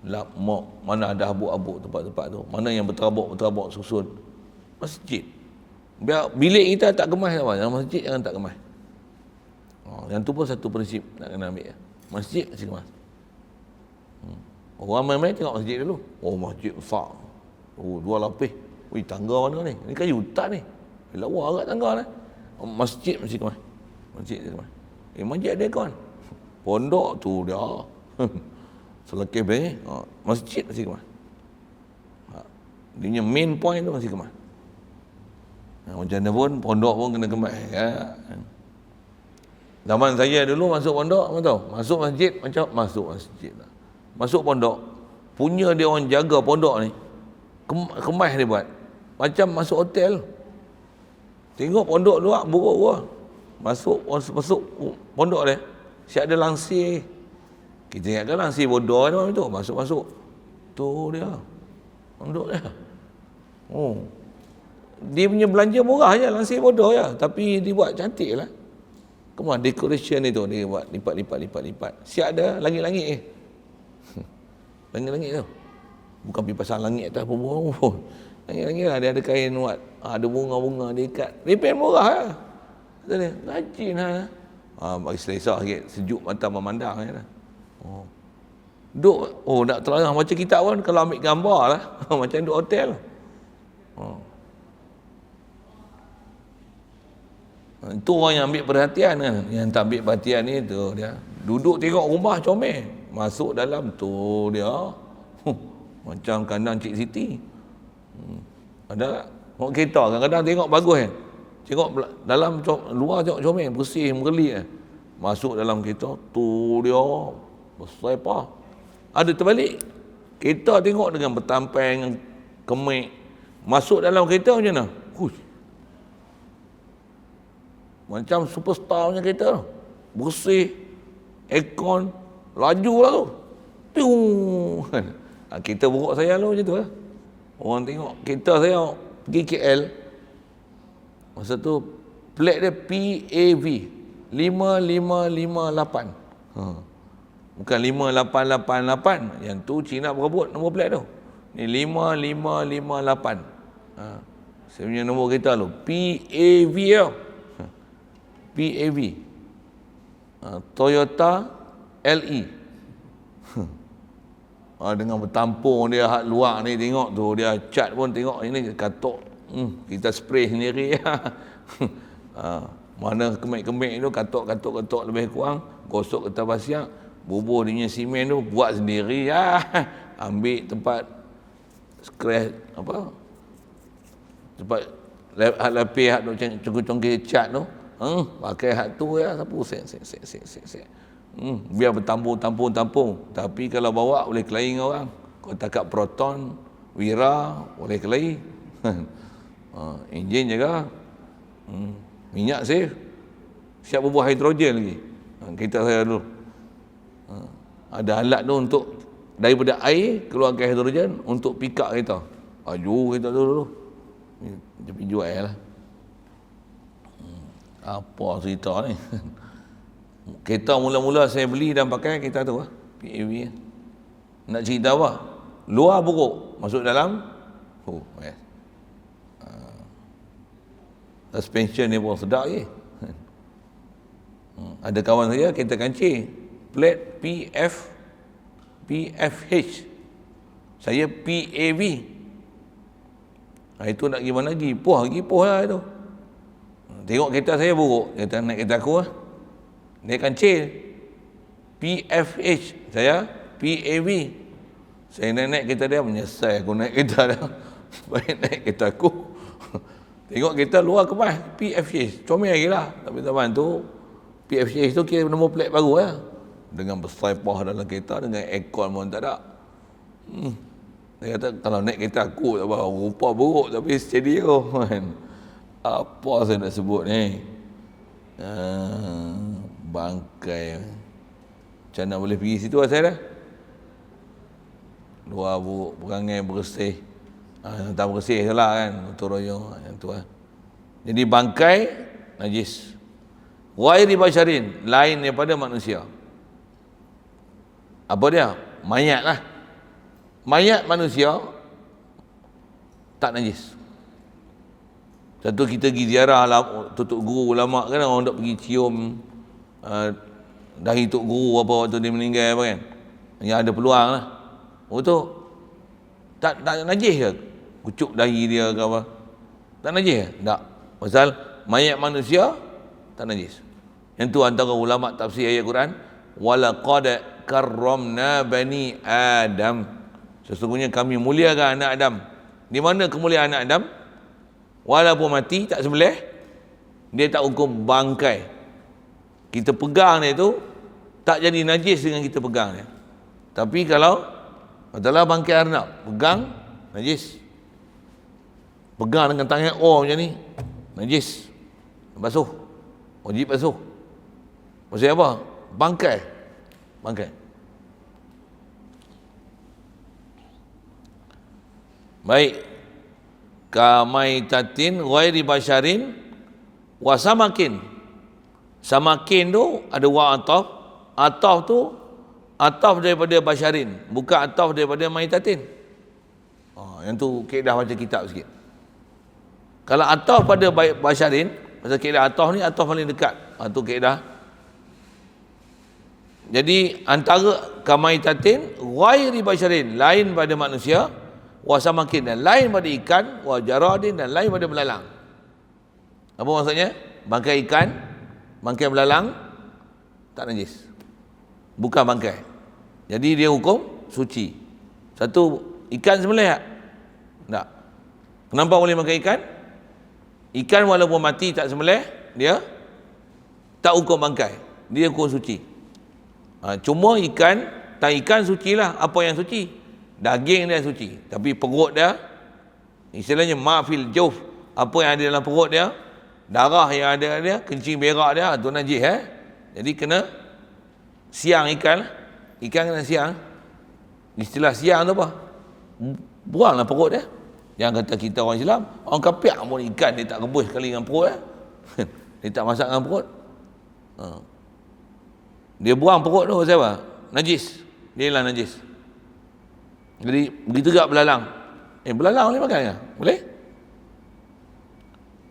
lap mop, mana ada habuk-habuk tempat-tempat tu, mana yang berterabuk susun. Masjid biar bilik kita tak kemas apa, dalam masjid jangan tak kemas. Yang tu pun satu prinsip nak kena ambil. Masjid mesti kemas. Orang main-main tengok masjid dulu. Oh masjid besar. Oh 2 lapis. Ui tangga mana ni? Ni kayu hutan ni. Lawa agak tangga ni. Masjid mesti kemas. Masjid mesti kemas. Masjid ada kawan. Pondok tu dia. Selekeh be. Masjid mesti kemas. Dia punya main point tu mesti kemas. Macam mana pun pondok pun kena kemas ya. Zaman saya dulu masuk pondok, apa tahu? Masuk masjid macam masuk masjid lah. Masuk pondok, punya dia orang jaga pondok ni, kemas dia buat macam masuk hotel. Tengok pondok luar buruk gua. Masuk pondok dia, siap ada langsir. Kita ingatkan langsir bodoh dia macam tu. Masuk tu dia pondok dia. Dia punya belanja murah je, langsir bodoh je, tapi dibuat cantik lah. Kemudian decoration itu dia buat lipat. Siap ada langit-langit langit-langit tu. Bukan pergi pasang langit atas pun. Langit-langit lah, dia ada kain buat. Ada bunga-bunga dia ikat. Repair murah lah. Kata dia, rajin lah. Bagi selesa sikit, sejuk mata memandang lah. Duk, nak terang macam kita pun kalau ambil gambar lah. Macam duk hotel. Itu orang yang ambil perhatian kan. Yang tak ambil perhatian ni tu dia. Duduk tengok rumah comel. Masuk dalam tu dia. Macam kandang Cik Siti. Ada orang kereta kadang-kadang tengok bagus kan. Tengok dalam luar tengok comel, bersih, mengelik kan. Masuk dalam kereta tu dia. Besar apa? Ada terbalik. Kereta tengok dengan bertampang, kemik. Masuk dalam kereta macam mana? Hush. Macam superstar punya kereta. Bersih, aircon, laju lah tu. Piu. Kereta buruk saya lah macam tu lah. Orang tengok kereta saya pergi KL. Masa tu plate dia PAV 5558. Bukan 5888. Yang tu Cina berebut nombor plate tu. Ni 5558. Saya punya nombor kereta tu PAV tau. PAV. Toyota LE. Dengan bertampung dia hak luar ni tengok tu dia cat pun tengok ini katok. Kita spray sendiri. Mana kemik-kemik tu katok lebih kurang, gosok kertas basiak, bubuh dia punya simen tu buat sendiri. Ambil tempat scratch apa? Tempat lapis hak tu congkir cat tu. Pakai hak tu ya, sapu sek. Biar bertampung. Tapi kalau bawa boleh kelahi dengan orang. Kalau takat Proton, Wira boleh kelahi. Enjin jaga. Minyak safe. Siap berbuah hidrogen lagi. Kereta saya dulu. Ada alat tu untuk daripada air keluarkan hidrogen untuk pikak kereta. Aju kereta tu dulu. Dia jual lah. Apa cerita ni? Kereta mula-mula saya beli dan pakai kereta tu PAV. Nak cerita apa? Luar buruk, masuk dalam yes. Suspension ni pun sedap je. Ada kawan saya kereta kancing, plate PFH, saya PAV. Itu nak gimana lagi? Puh lah itu. Tengok kereta saya buruk, kereta naik kereta aku dia kancil PFH, saya PAV. Saya naik kereta dia, menyesal aku naik kereta dia. Baik naik kereta aku. Tengok kereta luar kemas PFH, comel lagi lah. Tapi zaman tu PFH tu kira nombor plate baru lah. Dengan bersaipah dalam kereta, dengan aircon pun tak ada. Dia kata kalau naik kereta aku tak apa, rupa buruk tapi steady tu kan. Apa saya nak sebut ni? Bangkai. Macam mana boleh pergi situ lah saya dah? Luar buruk, perangai bersih. Tak bersih je lah kan, gotong royong yang tu lah. Jadi bangkai najis. Ghairi basyarin, lain daripada manusia. Apa dia? Mayat lah. Mayat manusia tak najis. Satu kita pergi ziarah tutup guru ulama kan, orang dok pergi cium dahi tok guru apa waktu dia meninggal apa kan. Yang ada peluang lah. Tu tak najis ke? Kucuk dahi dia ke apa? Tak najis ke? Tak. Pasal mayat manusia tak najis. Yang tu antara ulama tafsir ayat Quran, walaqad karramna bani Adam. Sesungguhnya kami muliakan anak Adam. Di mana kemuliaan anak Adam? Walaupun mati tak sembelih, dia tak hukum bangkai. Kita pegang dia tu tak jadi najis dengan kita pegang dia. Tapi kalau adalah bangkai arnab, pegang najis. Pegang dengan tangan macam ni, najis. Basuh. Wajib basuh. Maksudnya apa? Bangkai. Baik. Kamaitatin ghairi basyarin wasamakin. Samakin tu ada wa ataf. Ataf tu ataf daripada basyarin, bukan ataf daripada maitatin. Yang tu kaedah baca kitab sikit. Kalau ataf pada basyarin, pasal kaedah ataf ni ataf paling dekat. Tu kaedah. Jadi antara kamaitatin ghairi basyarin, lain pada manusia, wa samakin, dan lain pada ikan, wa jaradin, dan lain pada belalang. Apa maksudnya? Bangkai ikan, bangkai belalang tak najis, bukan bangkai. Jadi dia hukum suci. Satu, ikan sembelih tak? Kenapa boleh makan ikan? Ikan walaupun mati tak sembelih, dia tak hukum bangkai, dia hukum suci. Cuma ikan, tak ikan suci lah. Apa yang suci? Daging dia suci, tapi perut dia, istilahnya ma'fil jauf, apa yang ada dalam perut dia, darah yang ada dia, kencing berak dia, tu najis. Jadi kena siang ikan. Ikan kena siang. Istilah siang tu apa? Buanglah perut dia. Jangan kata kita orang Islam, orang kafir pun ikan dia tak rebus sekali dengan perut. Dia tak masak dengan perut. Dia buang perut tu siapa? Najis. Dia lah najis. Jadi begitu juga belalang. Belalang boleh makan ke? Boleh?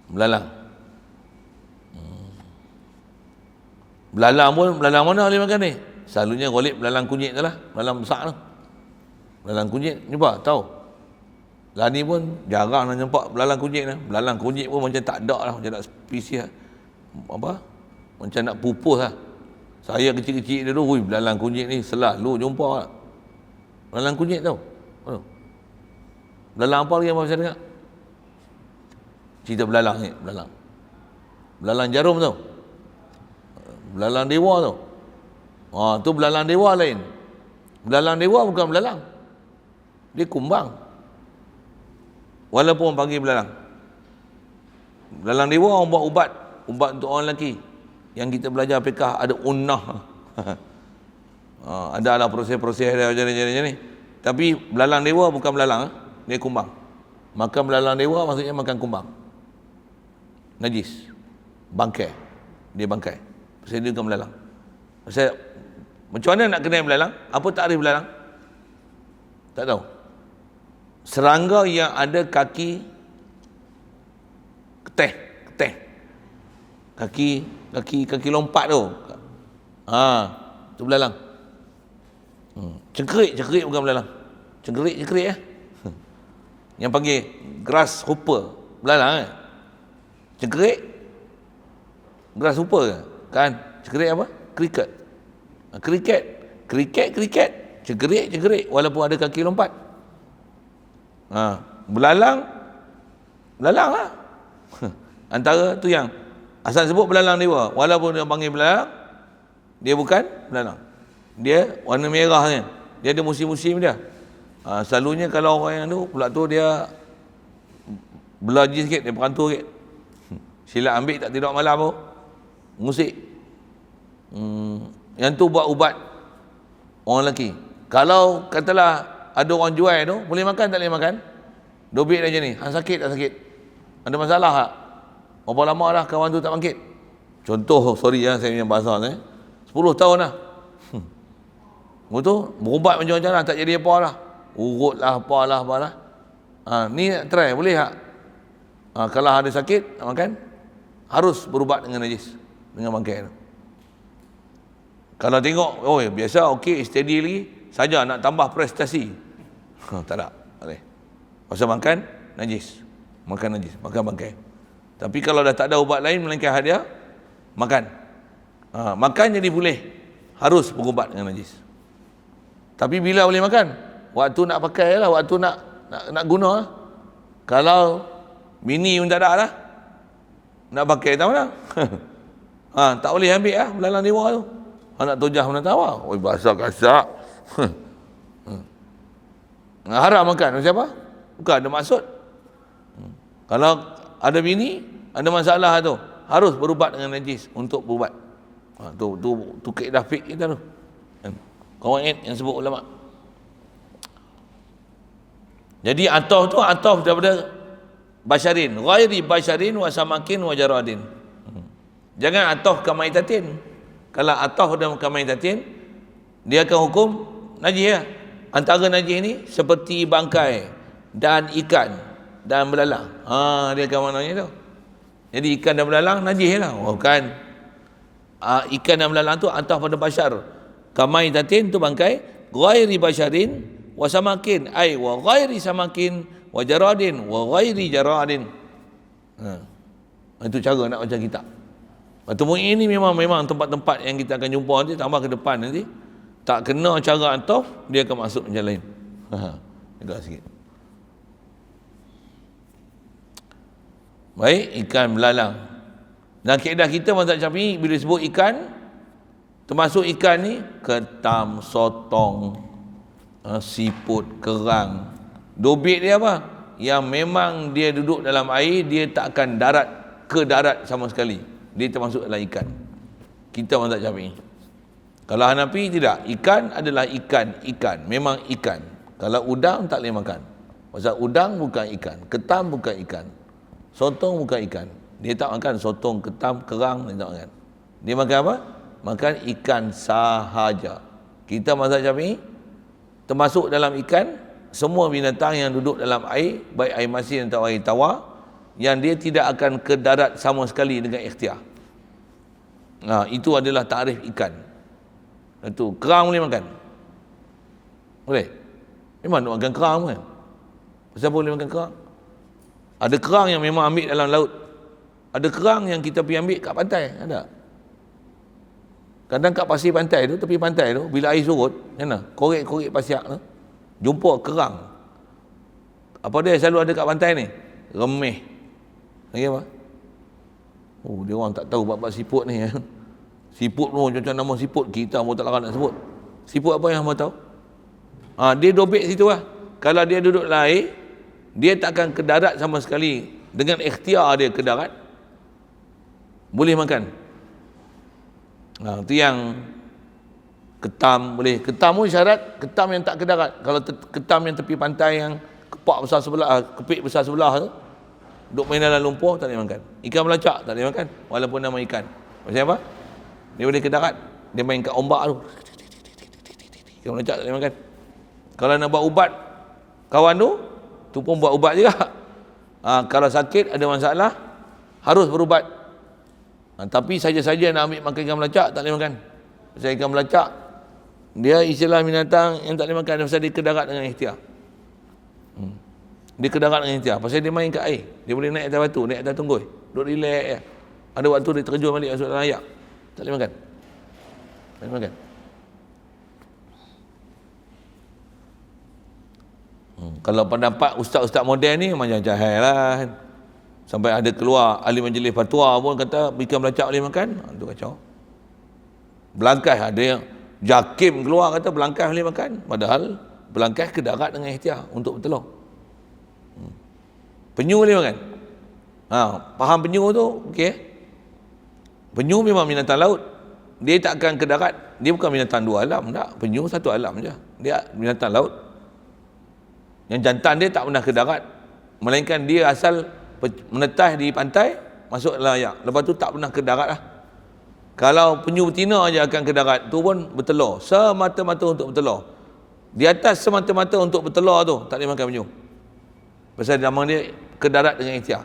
Belalang. Belalang pun, belalang mana boleh makan ni? Selalunya golip belalang kunyit tu lah. Belalang besar tu. Belalang kunyit, jumpa? Tahu? Lah ni pun jarang nak nampak belalang kunyit ni. Belalang kunyit pun macam tak ada lah. Macam nak spesies apa? Macam nak pupus lah. Saya kecil-kecil dulu, belalang kunyit ni selalu jumpa lah. Belalang kunyit tau. Belalang apa lagi yang saya dengar? Cerita belalang ni, belalang. Belalang jarum tau. Belalang dewa tau. Tu belalang dewa lain. Belalang dewa bukan belalang. Dia kumbang. Walaupun panggil belalang. Belalang dewa orang buat ubat. Ubat untuk orang lelaki. Yang kita belajar fiqah ada unnah. Ada lah proses-proses dia macam ni. Tapi belalang dewa bukan belalang, dia kumbang. Makan belalang dewa maksudnya makan kumbang. Najis. Bangkai. Dia bangkai. Pasal dia bukan belalang. Pasal macam mana nak kenal belalang? Apa takrif belalang? Tak tahu. Serangga yang ada kaki keteh. Kaki lompat tu. Tu belalang. Cengkerik bukan belalang. Cengkerik Yang panggil grasshopper, belalang Cengkerik grasshopper kan? Cengkerik apa? Kriket. Cengkerik walaupun ada kaki lompat. Belalang lah. Antara tu yang asal sebut belalang dewa, walaupun dia panggil belalang, dia bukan belalang. Dia warna merahnya. Dia ada musim-musim dia. Selalunya kalau orang yang tu pula tu dia belaji sikit, dia perantur sikit. Sila ambil tak tidur malam tu, ngusik. Yang tu buat ubat orang lelaki. Kalau katalah ada orang jual tu, boleh makan tak boleh makan? Dobit aja ni, sakit tak sakit? Ada masalah tak? Berapa lama dah kawan tu tak bangkit? Contoh, sorry saya punya bahasa 10 tahun dah. Betul? Berubat macam-macam lah, tak jadi apa lah. Urut lah, apalah. Ni nak try, boleh tak? Kalau ada sakit, nak makan, harus berubat dengan najis, dengan bangkai tu. Kalau tengok, biasa, okey, steady lagi, saja nak tambah prestasi. Tak ada, boleh. Pasal makan, najis. Makan bangkai. Tapi kalau dah tak ada ubat lain melainkan hadiah, makan. Makan jadi boleh. Harus berubat dengan najis. Tapi bila boleh makan? Waktu nak pakai lah, waktu nak guna lah. Kalau bini pun tak ada lah, nak pakai tak mana? Tak boleh ambil lah belalang dewa tu. Nak tojah mana tahu lah. Bahasa kasar. Haram makan. Siapa? Bukan ada maksud. Kalau ada bini, ada masalah tu, harus berubat dengan najis untuk berubat. Tu kaedah fiqh kita tu. Kawaid yang sebut ulama. Jadi ataf tu ataf daripada basyarin, ghairi basyarin wa samakin wa jaradin. Jangan atoh kamaitatin. Kalau atoh dan kamaitatin, dia akan hukum najis lah. Antara najis ni seperti bangkai dan ikan dan belalang. Dia akan maknanya tu. Jadi ikan dan belalang najis lah. Kan? Ikan dan belalang tu atoh pada basyar. Kamaitatin tu bangkai, ghairi basyarin wa samakin, ai wa ghairi samakin wa jaradin wa ghairi jaradin. Itu cara nak baca kitab. Atau ini memang tempat-tempat yang kita akan jumpa nanti, tambah ke depan nanti. Tak kena cara atof, dia akan masuk macam lain. Agak sikit. Baik, ikan belalang. Dan kaedah kita mazhab Syafi'i bila sebut ikan, termasuk ikan ni ketam, sotong, siput, kerang. Dobit dia apa? Yang memang dia duduk dalam air, dia tak akan ke darat sama sekali. Dia termasuk dalam ikan. Kita mazhab Syafi'i. Kalau Hanafi tidak, ikan adalah ikan, memang ikan. Kalau udang tak boleh makan. Pasal udang bukan ikan, ketam bukan ikan, sotong bukan ikan. Dia tak makan sotong, ketam, kerang, dia tak makan. Dia makan apa? Makan ikan sahaja. Kita mazhab Syafi'i termasuk dalam ikan semua binatang yang duduk dalam air, baik air masin atau air tawar, yang dia tidak akan ke darat sama sekali dengan ikhtiar. Itu adalah takrif ikan. Itu kerang boleh makan? Boleh? Memang nak makan kerang kan? Kenapa boleh makan kerang? Ada kerang yang memang ambil dalam laut. Ada kerang yang kita pergi ambil kat pantai, ada. Kadang kat pasir pantai tu, tepi pantai tu, bila air surut, mana? Korek-korek pasir tu, jumpa kerang. Apa dia selalu ada kat pantai ni? Remeh. Lagi apa? Dia orang tak tahu bab siput ni. Siput pun macam nama siput, kita pun tak larang nak sebut. Siput apa yang hamba tahu? Dia dobek situ lah. Kalau dia duduk dalam air, dia tak akan ke darat sama sekali. Dengan ikhtiar dia ke darat, boleh makan. Itu yang ketam boleh. Ketam pun syarat ketam yang tak ke darat. Kalau ketam yang tepi pantai yang kepik besar sebelah tu, duduk main dalam lumpur, tak boleh makan. Ikan belacak tak boleh makan, walaupun nama ikan. Maksudnya apa? Dia boleh ke darat, dia main kat ombak tu. Ikan belacak tak boleh makan. Kalau nak buat ubat kawan tu pun buat ubat juga. Kalau sakit, ada masalah, harus berubat. Tapi saja-saja nak ambil makan ikan belacak, tak boleh makan. Pasal ikan belacak, dia istilah binatang yang tak boleh makan, pasal dia ke darat dengan ikhtiar. Dia ke darat dengan ikhtiar, pasal dia main kat air. Dia boleh naik atas batu, naik atas tunggui, duduk relax je. Ada waktu dia terjun balik masuk dalam air, tak boleh makan. Tak boleh makan. Kalau pendapat ustaz-ustaz moden ni macam jahil lah. Sampai ada keluar ahli majlis fatwa pun kata ikan belacak boleh makan. Itu kacau. Belangkas ada yang Jakim keluar kata belangkas boleh makan. Padahal belangkas ke darat dengan ikhtiar untuk bertelur. Penyu boleh makan. Faham penyu tu? Okey. Penyu memang binatang laut. Dia tak akan ke darat. Dia bukan binatang dua alam, tak. Penyu satu alam je. Dia binatang laut. Yang jantan dia tak pernah ke darat, melainkan dia asal menetas di pantai, masuk dalam air. Lepas tu tak pernah ke darat lah. Kalau penyu betina aja akan ke darat, tu pun bertelur. Semata-mata untuk bertelur. Di atas semata-mata untuk bertelur tu, tak boleh makan penyu. Pasal nama dia ke darat dengan ikhtiar.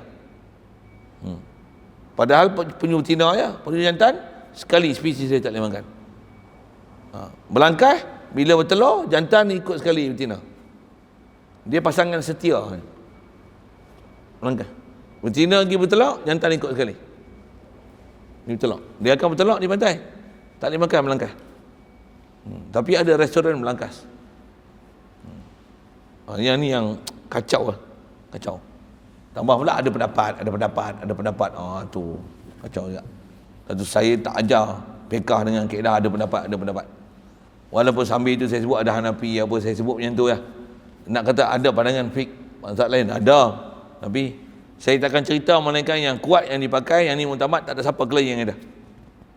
Padahal penyu betina aja, penyu jantan, sekali spesies dia tak boleh makan. Belangkas, bila bertelur, jantan ikut sekali betina. Dia pasangan setia. Melangkah. Betina pergi bertelur, jantan ikut sekali. Dia bertelur. Dia akan bertelur di pantai. Tak boleh makan melangkah. Tapi ada restoran melangkas. Yang ni yang kacau lah. Kacau. Tambah pula ada pendapat. Tu kacau juga. Lepas tu saya tak ajar fiqah dengan kaedah ada pendapat. Walaupun sambil itu saya sebut ada Hanafi apa, saya sebut macam tu lah. Nak kata ada pandangan fiqh mazhab lain, ada. Tapi saya takkan cerita melainkan yang kuat yang dipakai, yang ni mutamat, tak ada siapa kelai yang ada.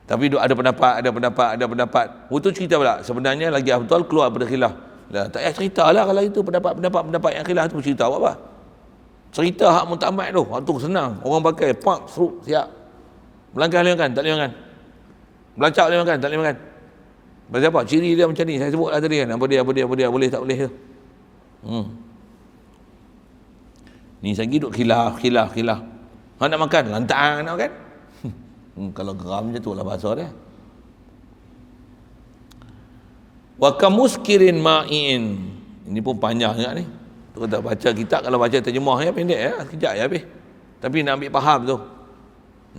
Tapi ada pendapat. Itu cerita pula. Sebenarnya lagi afdal keluar pada khilaf. Tak payah ceritalah kalau itu pendapat yang khilaf tu cerita apa? Cerita hak mutamat tu, waktu senang. Orang pakai, seru, siap. Melangkah boleh makan, tak boleh makan. Belacak boleh makan, tak boleh makan. Pasal apa? Ciri dia macam ni, saya sebut lah tadi kan. Apa dia, boleh tak boleh tu. Ni lagi duk khilaf. Nak makan, lantang nak makan. Kalau geram je tu lah bahasa dia. Wa kamuskirin ma'in. Ini pun panjang juga ni. Tu kata baca kitab, kalau baca terjemah ya pendek ya, sekejap ya habis. Tapi nak ambil faham tu.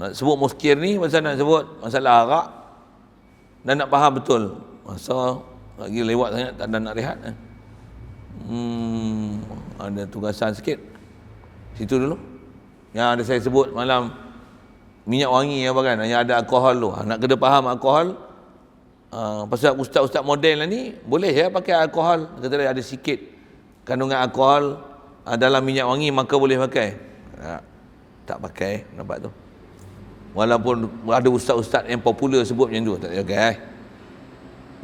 Nak sebut muskir ni pasal nak sebut masalah arak dan nak faham betul. Masa lagi lewat sangat, tak ada nak rehat. Ada tugasan sikit. Situ dulu. Yang ada saya sebut malam minyak wangi apa kan, yang ada alkohol tu. Nak kena faham alkohol. Pasal ustaz-ustaz model ni boleh ya pakai alkohol. Kata dia ada sikit kandungan alkohol dalam minyak wangi maka boleh pakai. Tak pakai, nampak tu. Walaupun ada ustaz-ustaz yang popular sebut macam tu, tak boleh pakai.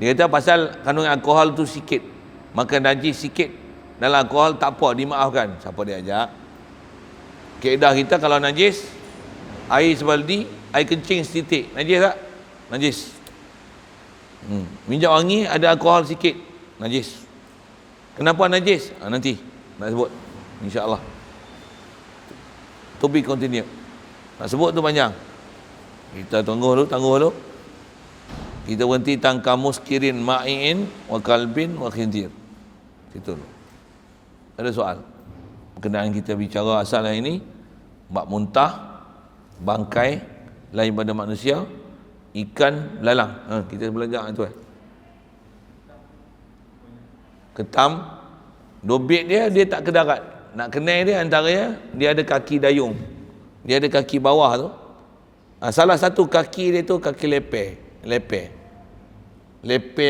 Dia kata pasal kandungan alkohol tu sikit, maka najis sikit dalam alkohol tak apa, dimaafkan. Siapa dia ajak? Kaedah kita kalau najis, air sebaldi, air kencing setitik, najis tak? Najis. Minyak wangi ada alkohol sikit, najis. Kenapa najis? Nanti nak sebut, insya-Allah. To be continued. Nak sebut tu panjang. Kita tunggu dulu. Kita berhenti tentang kamuskirin ma'in wa kalbin wa khinzir. Situ dulu. Ada soal berkenaan kita bicara asal hari ini, bab muntah, bangkai lain pada manusia, ikan belalang. Kita belajar tu. Ketam, dobit dia tak ke darat. Nak kenal dia antaranya dia ada kaki dayung. Dia ada kaki bawah tu. Salah satu kaki dia tu kaki leper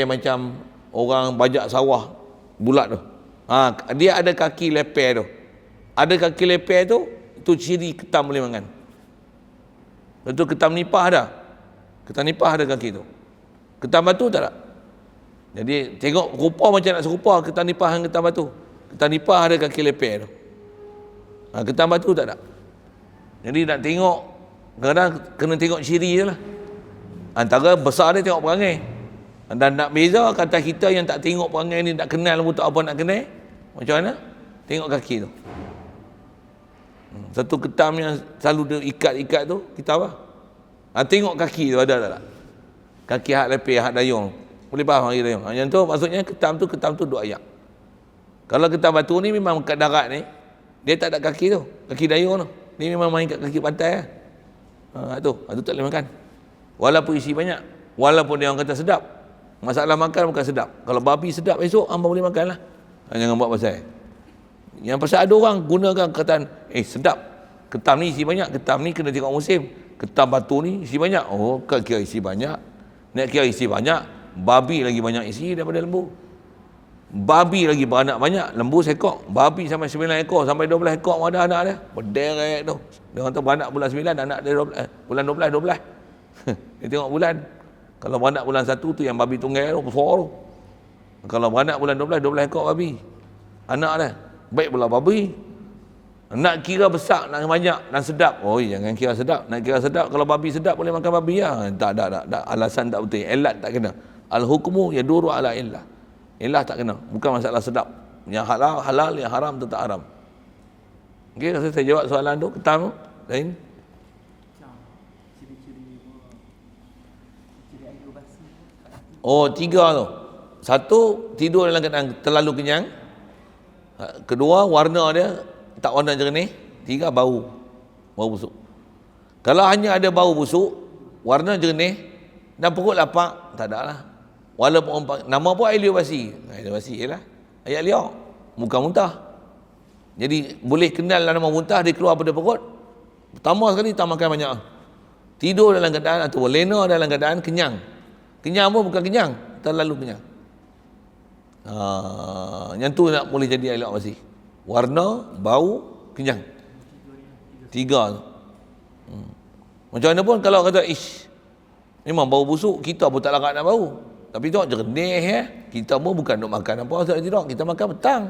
macam orang bajak sawah bulat tu. Dia ada kaki leper tu. Ada kaki leper tu ciri ketam boleh makan. Betul, ketam nipah ada. Ketam nipah ada kaki tu. Ketam batu tak ada. Jadi tengok rupa macam nak serupa ketam nipah dengan ketam batu. Ketam nipah ada kaki leper tu. Ketam batu tak ada. Jadi nak tengok, kadang kena tengok ciri je lah. Antara besar dia tengok perangai. Dan nak beza kata kita yang tak tengok perangai ni, tak kenal pun tak apa nak kenal, macam mana? Tengok kaki tu. Satu ketam yang selalu dia ikat tu, kita apa? Tengok kaki tu ada tak? Kaki hak lepeh, hak dayung. Boleh faham kaki dayung? Yang tu maksudnya ketam tu dua ayak. Kalau ketam batu ni memang kat darat ni, dia tak ada kaki tu, kaki dayung tu. Ni memang main kat kaki pantai lah. Tu tak boleh makan. Walaupun isi banyak, walaupun dia orang kata sedap. Masalah makan bukan sedap. Kalau babi sedap esok, hamba boleh makan lah. Jangan buat pasal. Yang pasal ada orang gunakan kataan, sedap. Ketam ni isi banyak, ketam ni kena tengok musim. Ketam batu ni isi banyak. Oh, kira isi banyak. Nak kira isi banyak, babi lagi banyak isi daripada lembu. Babi lagi beranak banyak, lembu seekor. Babi sampai 9 ekor, sampai 12 ekor ada anak dia. Berderet tu. Dia orang tu beranak bulan 9, anak dia 12, bulan 12. Dia tengok bulan. Kalau beranak bulan 1 tu yang babi tunggal tu, besar tu. Kalau beranak bulan 12 ekor babi. Anak dia. Baik pula babi. Nak kira besar, nak banyak, dan sedap. Oh, jangan kira sedap. Nak kira sedap, kalau babi sedap boleh makan babi lah. Tak. Alasan tak betul. Elat tak kena. Al-hukmu yaduru ala illah. Illah tak kena. Bukan masalah sedap. Yang halal, yang haram tetap haram. Okey, saya jawab soalan tu. Ketam tu. Lain. Oh, 3 tu. 1, tidur dalam keadaan terlalu kenyang. Kedua, warna dia tak warna jernih. 3, bau busuk. Kalau hanya ada bau busuk, warna jernih dan perut lapar, tak ada lah. Walaupun nama pun air liur basi. Air liur basi ialah air liur, bukan muntah. Jadi boleh kenal nama muntah, dia keluar pada perut. Pertama sekali tak makan banyak. Tidur dalam keadaan atau lena dalam keadaan kenyang. Kenyang pun bukan kenyang, terlalu kenyang. Yang tu nak boleh jadi air liur basi. Warna, bau, kenyang. 3 tu. Macam mana pun kalau kata memang bau busuk, kita pun tak larat nak bau. Tapi tengok jernih kita pun bukan nak makan apa saat tidur, kita makan petang.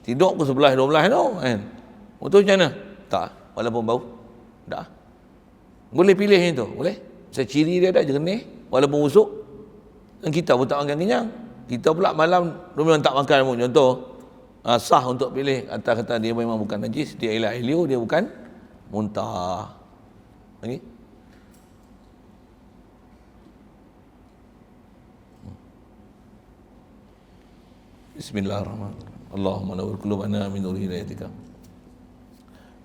Tidur pukul 11 12 tu kan. Betul macam mana? Tak, walaupun bau. Tak. Boleh pilih yang tu, boleh. Seciri dia ada jernih walaupun busuk. Dan kita pun tak makan kenyang. Kita pula malam memang tak makan pun. Contoh, sah untuk pilih atas kata dia memang bukan najis, dia ialah air liur, dia bukan muntah. Okay? Bismillahirrahmanirrahim. Allahumma nawwir qulubana min nuri hidayatika.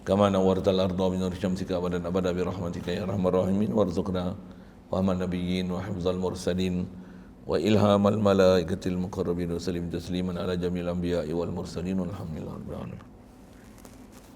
Kama nawwartal arda min nuri syamsika abadan abada bi rahmatika ya arhamar rahimin warzuqna fahman nabiyyin wa hifzal mursalin wa ilhamal malaikatil muqarrabin wa sallim tasliman ala jamil anbiya'i wal mursalin walhamdulillahi rabbil alamin.